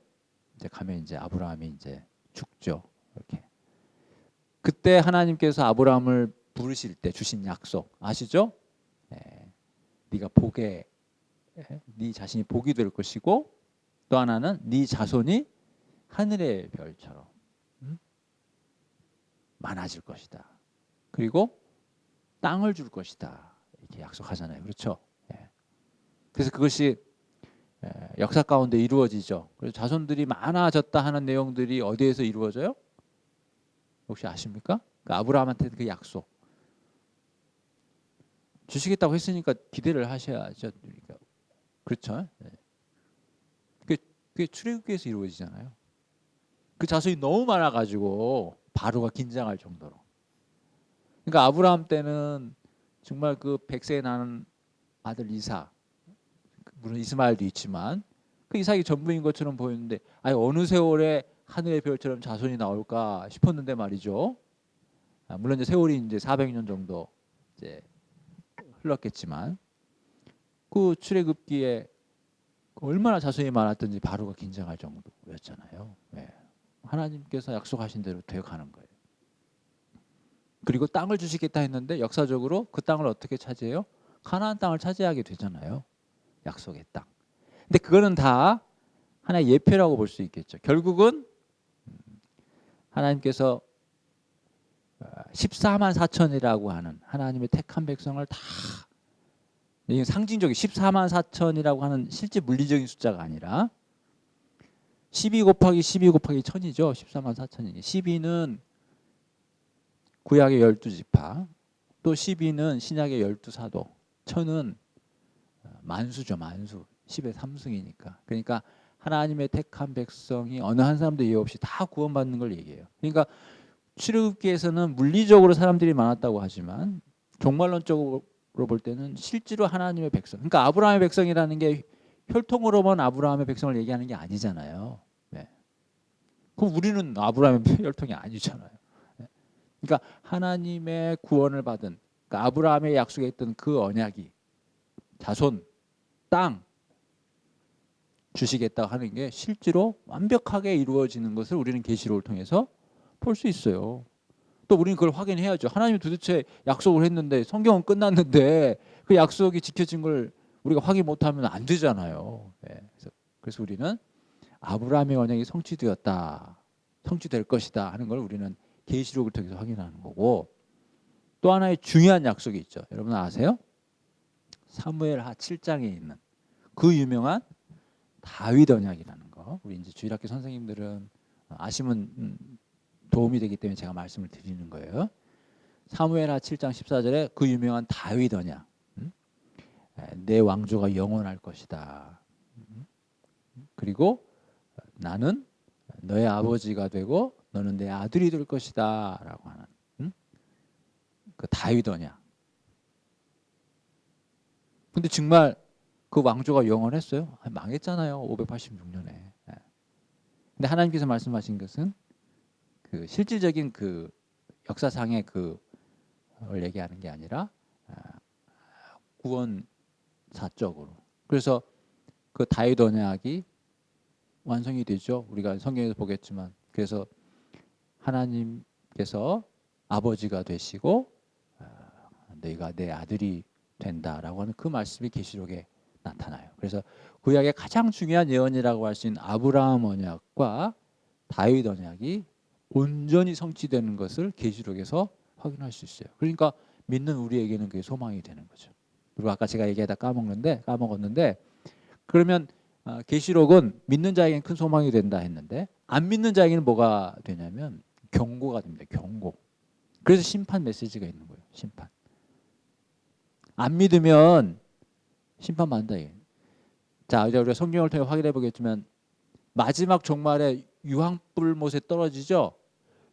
이제 가면 이제 아브라함이 이제 죽죠. 이렇게. 그때 하나님께서 아브라함을 부르실 때 주신 약속 아시죠? 네가 복에, 네 자신이 복이 될 것이고, 또 하나는 네 자손이 하늘의 별처럼 많아질 것이다. 그리고 땅을 줄 것이다. 이렇게 약속하잖아요. 그렇죠? 그래서 그것이 역사 가운데 이루어지죠. 그래서 자손들이 많아졌다 하는 내용들이 어디에서 이루어져요? 혹시 아십니까? 그 아브라함한테 그 약속 주시겠다고 했으니까 기대를 하셔야죠. 그렇죠? 그게 출애굽기에서 이루어지잖아요. 그 자손이 너무 많아가지고 바로가 긴장할 정도로. 그러니까 아브라함 때는 정말 그 100세에 나는 아들 이삭, 물론 이스마엘도 있지만 그 이삭이 전부인 것처럼 보였는데, 아니 어느 세월에 하늘의 별처럼 자손이 나올까 싶었는데 말이죠. 물론 이제 세월이 이제 400년 정도 이제 흘렀겠지만, 그 출애굽기에 얼마나 자손이 많았던지 바로가 긴장할 정도였잖아요. 하나님께서 약속하신 대로 되어가는 거예요. 그리고 땅을 주시겠다 했는데 역사적으로 그 땅을 어떻게 차지해요? 가나안 땅을 차지하게 되잖아요. 약속의 땅. 근데 그거는 다 하나의 예표라고 볼 수 있겠죠. 결국은 하나님께서 14만 4천이라고 하는 하나님의 택한 백성을 다, 이게 상징적인 14만 4천이라고 하는 실제 물리적인 숫자가 아니라 12 곱하기 12 곱하기 1000이죠. 14만 4천이. 12는 구약의 12지파, 또 12는 신약의 12사도, 1000은 만수죠. 만수. 10의 3승이니까. 그러니까 하나님의 택한 백성이 어느 한 사람도 예외 없이 다 구원받는 걸 얘기해요. 그러니까 출애굽기에서는 물리적으로 사람들이 많았다고 하지만 종말론적으로 볼 때는 실제로 하나님의 백성, 그러니까 아브라함의 백성이라는 게 혈통으로만 아브라함의 백성을 얘기하는 게 아니잖아요. 그럼 우리는 아브라함의 혈통이 아니잖아요. 그러니까 하나님의 구원을 받은, 그러니까 아브라함의 약속에 있던 그 언약이 자손, 땅 주시겠다 하는 게 실제로 완벽하게 이루어지는 것을 우리는 계시록을 통해서 볼 수 있어요. 또 우리는 그걸 확인해야죠. 하나님이 도대체 약속을 했는데, 성경은 끝났는데 그 약속이 지켜진 걸 우리가 확인 못하면 안 되잖아요. 그래서 우리는 아브라함의 언약이 성취되었다, 성취될 것이다 하는 걸 우리는 계시록을 통해서 확인하는 거고, 또 하나의 중요한 약속이 있죠. 여러분 아세요? 사무엘하 7장에 있는 그 유명한 다윗 언약이라는 거. 우리 이제 주일학교 선생님들은 아시면 도움이 되기 때문에 제가 말씀을 드리는 거예요. 사무엘하 7장 14절에 그 유명한 다윗 언약. 내 왕조가 영원할 것이다. 그리고 나는 너의 아버지가 되고 너는 내 아들이 될 것이다 라고 하는 그 다윗 언약. 근데 정말 그 왕조가 영원했어요? 망했잖아요. 586년에. 근데 하나님께서 말씀하신 것은 그 실질적인 그 역사상의 그걸 얘기하는 게 아니라 구원사적으로. 그래서 그 다윗 언약이 완성이 되죠. 우리가 성경에서 보겠지만. 그래서 하나님께서 아버지가 되시고 너희가 내 아들이 된다라고 하는 그 말씀이 계시록에 나타나요. 그래서 구약의 가장 중요한 예언이라고 할 수 있는 아브라함 언약과 다윗 언약이 온전히 성취되는 것을 계시록에서 확인할 수 있어요. 그러니까 믿는 우리에게는 그게 소망이 되는 거죠. 그리고 아까 제가 얘기하다 까먹었는데 그러면 계시록은 믿는 자에게는 큰 소망이 된다 했는데 안 믿는 자에게는 뭐가 되냐면 경고가 됩니다. 경고. 그래서 심판 메시지가 있는 거예요. 심판. 안 믿으면 심판받는다. 자, 이제 우리가 성경을 통해 확인해 보겠지만 마지막 종말에 유황불못에 떨어지죠.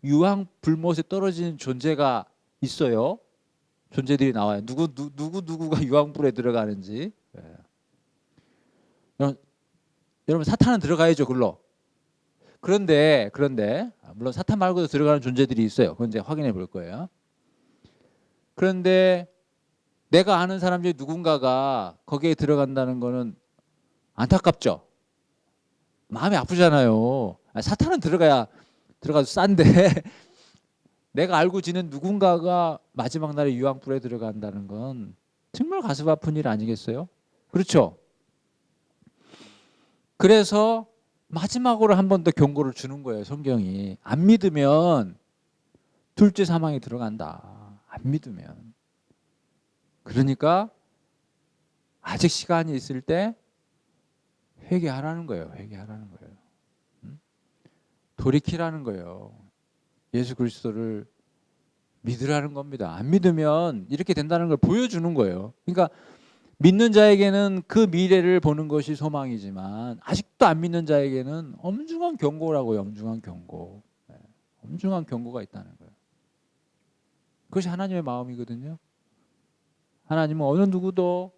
유황불못에 떨어지는 존재가 있어요. 존재들이 나와요. 누구가 유황불에 들어가는지. 여러분 사탄은 들어가야죠, 글로. 그런데 물론 사탄 말고도 들어가는 존재들이 있어요. 그건 이제 확인해 볼 거예요. 그런데 내가 아는 사람 중에 누군가가 거기에 들어간다는 거는 안타깝죠. 마음이 아프잖아요. 사탄은 들어가도 싼데 내가 알고 지낸 누군가가 마지막 날에 유황불에 들어간다는 건 정말 가슴 아픈 일 아니겠어요? 그렇죠? 그래서 마지막으로 한 번 더 경고를 주는 거예요. 성경이. 안 믿으면 둘째 사망에 들어간다. 안 믿으면. 그러니까 아직 시간이 있을 때 회개하라는 거예요. 회개하라는 거예요. 돌이키라는 거예요. 예수 그리스도를 믿으라는 겁니다. 안 믿으면 이렇게 된다는 걸 보여주는 거예요. 그러니까 믿는 자에게는 그 미래를 보는 것이 소망이지만 아직도 안 믿는 자에게는 엄중한 경고라고요. 엄중한 경고. 엄중한 경고가 있다는 거예요. 그것이 하나님의 마음이거든요. 하나님은 어느 누구도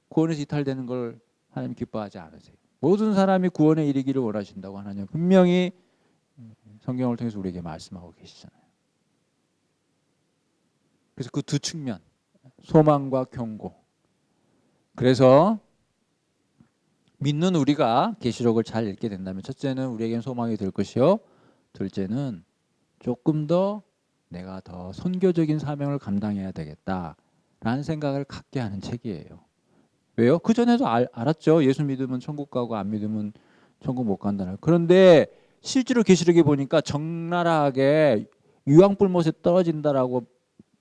구원에서 이탈되는 걸 하나님 기뻐하지 않으세요. 모든 사람이 구원에 이르기를 원하신다고 하나님 분명히 성경을 통해서 우리에게 말씀하고 계시잖아요. 그래서 그 두 측면, 소망과 경고. 그래서 믿는 우리가 계시록을 잘 읽게 된다면 첫째는 우리에게는 소망이 될 것이요. 둘째는 조금 더 내가 더 선교적인 사명을 감당해야 되겠다라는 생각을 갖게 하는 책이에요. 왜요? 그전에도 알았죠. 예수 믿으면 천국 가고 안 믿으면 천국 못 간다는. 그런데 실제로 계시록에 보니까 적나라하게 유황불못에 떨어진다라고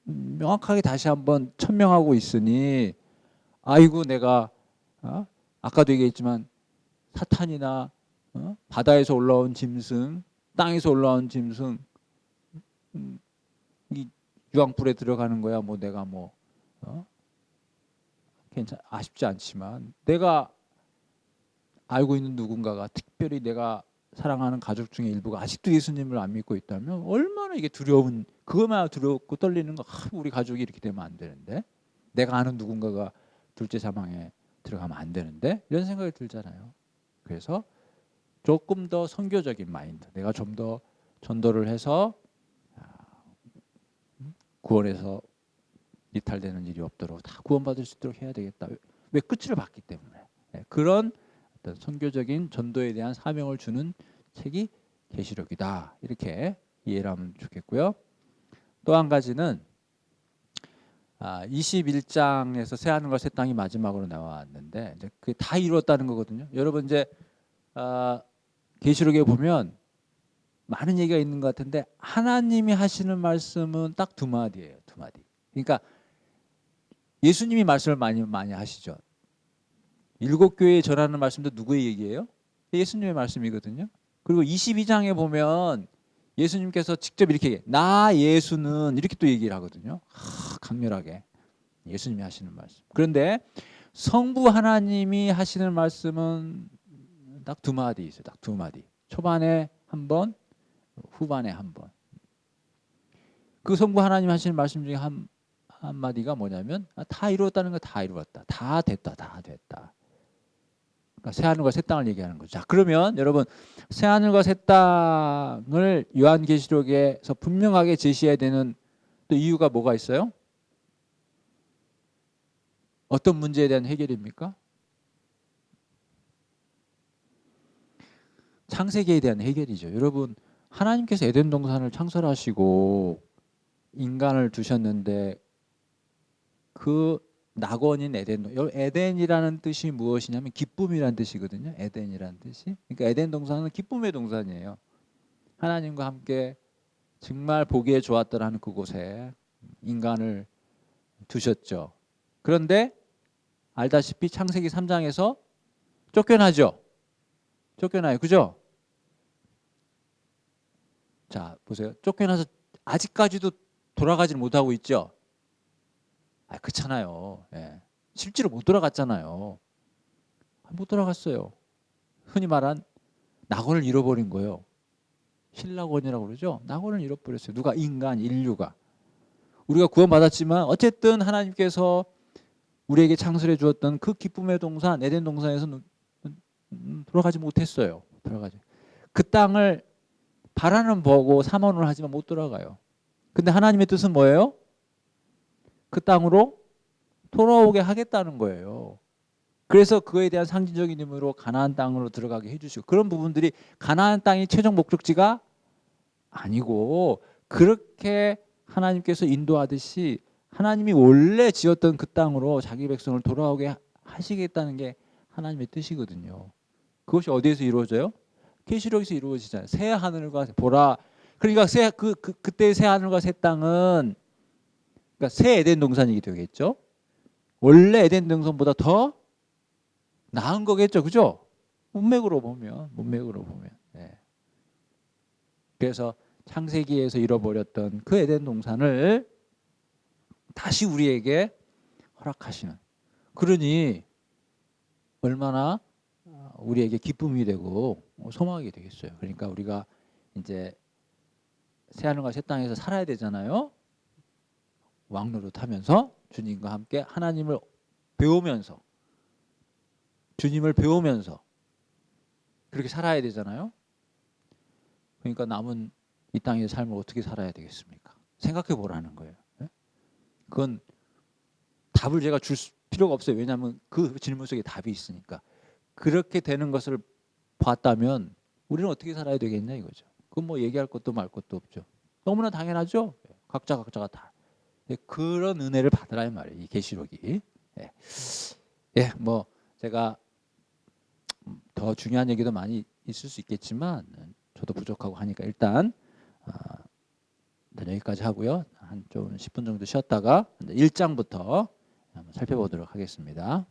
명확하게 다시 한번 천명하고 있으니 아이고 내가 아까도 얘기했지만 사탄이나 바다에서 올라온 짐승, 땅에서 올라온 짐승 이 유황불에 들어가는 거야. 뭐 내가 아쉽지 않지만 내가 알고 있는 누군가가 특별히 내가 사랑하는 가족 중에 일부가 아직도 예수님을 안 믿고 있다면 얼마나 이게 두려운 그것만 두렵고 떨리는 거. 우리 가족이 이렇게 되면 안 되는데 내가 아는 누군가가 둘째 사망에 들어가면 안 되는데 이런 생각이 들잖아요. 그래서 조금 더 선교적인 마인드, 내가 좀 더 전도를 해서 구원에서 이탈되는 일이 없도록 다 구원받을 수 있도록 해야 되겠다. 왜 끝을 봤기 때문에. 그런 어떤 선교적인 전도에 대한 사명을 주는 책이 계시록이다. 이렇게 이해를 하면 좋겠고요. 또 한 가지는 21장에서 새 하늘과 새 땅이 마지막으로 나왔는데 이제 그게 다 이루었다는 거거든요. 여러분 이제 계시록에 보면 많은 얘기가 있는 것 같은데 하나님이 하시는 말씀은 딱 두 마디예요. 두 마디. 그러니까 예수님이 말씀을 많이 하시죠. 일곱 교회에 전하는 말씀도 누구의 얘기예요? 예수님의 말씀이거든요. 그리고 22장에 보면 예수님께서 직접 이렇게 얘기해요. 나 예수는 이렇게 또 얘기를 하거든요. 강렬하게 예수님이 하시는 말씀. 그런데 성부 하나님이 하시는 말씀은 딱 두 마디 있어요. 딱 두 마디. 초반에 한 번, 후반에 한 번. 그 성부 하나님 하시는 말씀 중에 한 마디가 뭐냐면 다 이루었다는 거, 다 이루었다. 다 됐다. 다 됐다. 그러니까 새하늘과 새 땅을 얘기하는 거죠. 자, 그러면 여러분 새하늘과 새 땅을 요한계시록에서 분명하게 제시해야 되는 또 이유가 뭐가 있어요? 어떤 문제에 대한 해결입니까? 창세기에 대한 해결이죠. 여러분 하나님께서 에덴 동산을 창설하시고 인간을 두셨는데 그 낙원인 에덴이라는 뜻이 무엇이냐면 기쁨이라는 뜻이거든요. 에덴이라는 뜻이. 그러니까 에덴 동산은 기쁨의 동산이에요. 하나님과 함께 정말 보기에 좋았더라 하는 그곳에 인간을 두셨죠. 그런데 알다시피 창세기 3장에서 쫓겨나죠. 쫓겨나요. 그죠? 자, 보세요. 쫓겨나서 아직까지도 돌아가지 못하고 있죠. 그렇잖아요. 예. 실제로 못 돌아갔잖아요. 못 돌아갔어요. 흔히 말한 낙원을 잃어버린 거예요. 신낙원이라고 그러죠. 낙원을 잃어버렸어요. 누가? 인간, 인류가. 우리가 구원받았지만 어쨌든 하나님께서 우리에게 창설해 주었던 그 기쁨의 동산, 에덴 동산에서 돌아가지 못했어요. 돌아가지. 그 땅을 바라는 보고 삼원을 하지만 못 돌아가요. 근데 하나님의 뜻은 뭐예요? 그 땅으로 돌아오게 하겠다는 거예요. 그래서 그에 대한 상징적인 의미로 가나안 땅으로 들어가게 해주시고, 그런 부분들이 가나안 땅이 최종 목적지가 아니고 그렇게 하나님께서 인도하듯이 하나님이 원래 지었던 그 땅으로 자기 백성을 돌아오게 하시겠다는 게 하나님의 뜻이거든요. 그것이 어디에서 이루어져요? 계시록에서 이루어지잖아요. 새 하늘과 보라. 그러니까 그때의 새 하늘과 새 땅은 그러니까 새 에덴 동산이 되겠죠. 원래 에덴 동산보다 더 나은 거겠죠, 그죠? 문맥으로 보면. 네. 그래서 창세기에서 잃어버렸던 그 에덴 동산을 다시 우리에게 허락하시는. 그러니 얼마나 우리에게 기쁨이 되고 소망이 되겠어요. 그러니까 우리가 이제 새하늘과 새 땅에서 살아야 되잖아요. 왕노릇 하면서 주님과 함께 하나님을 배우면서, 주님을 배우면서 그렇게 살아야 되잖아요. 그러니까 남은 이 땅의 삶을 어떻게 살아야 되겠습니까? 생각해 보라는 거예요. 그건 답을 제가 줄 필요가 없어요. 왜냐하면 그 질문 속에 답이 있으니까. 그렇게 되는 것을 봤다면 우리는 어떻게 살아야 되겠냐 이거죠. 그건 뭐 얘기할 것도 말 것도 없죠. 너무나 당연하죠. 각자가 다 그런 은혜를 받으라 이 말이에요. 이 계시록이. 뭐 제가 더 중요한 얘기도 많이 있을 수 있겠지만 저도 부족하고 하니까 일단 여기까지 하고요. 한 좀 10분 정도 쉬었다가 1장부터 한번 살펴보도록 하겠습니다.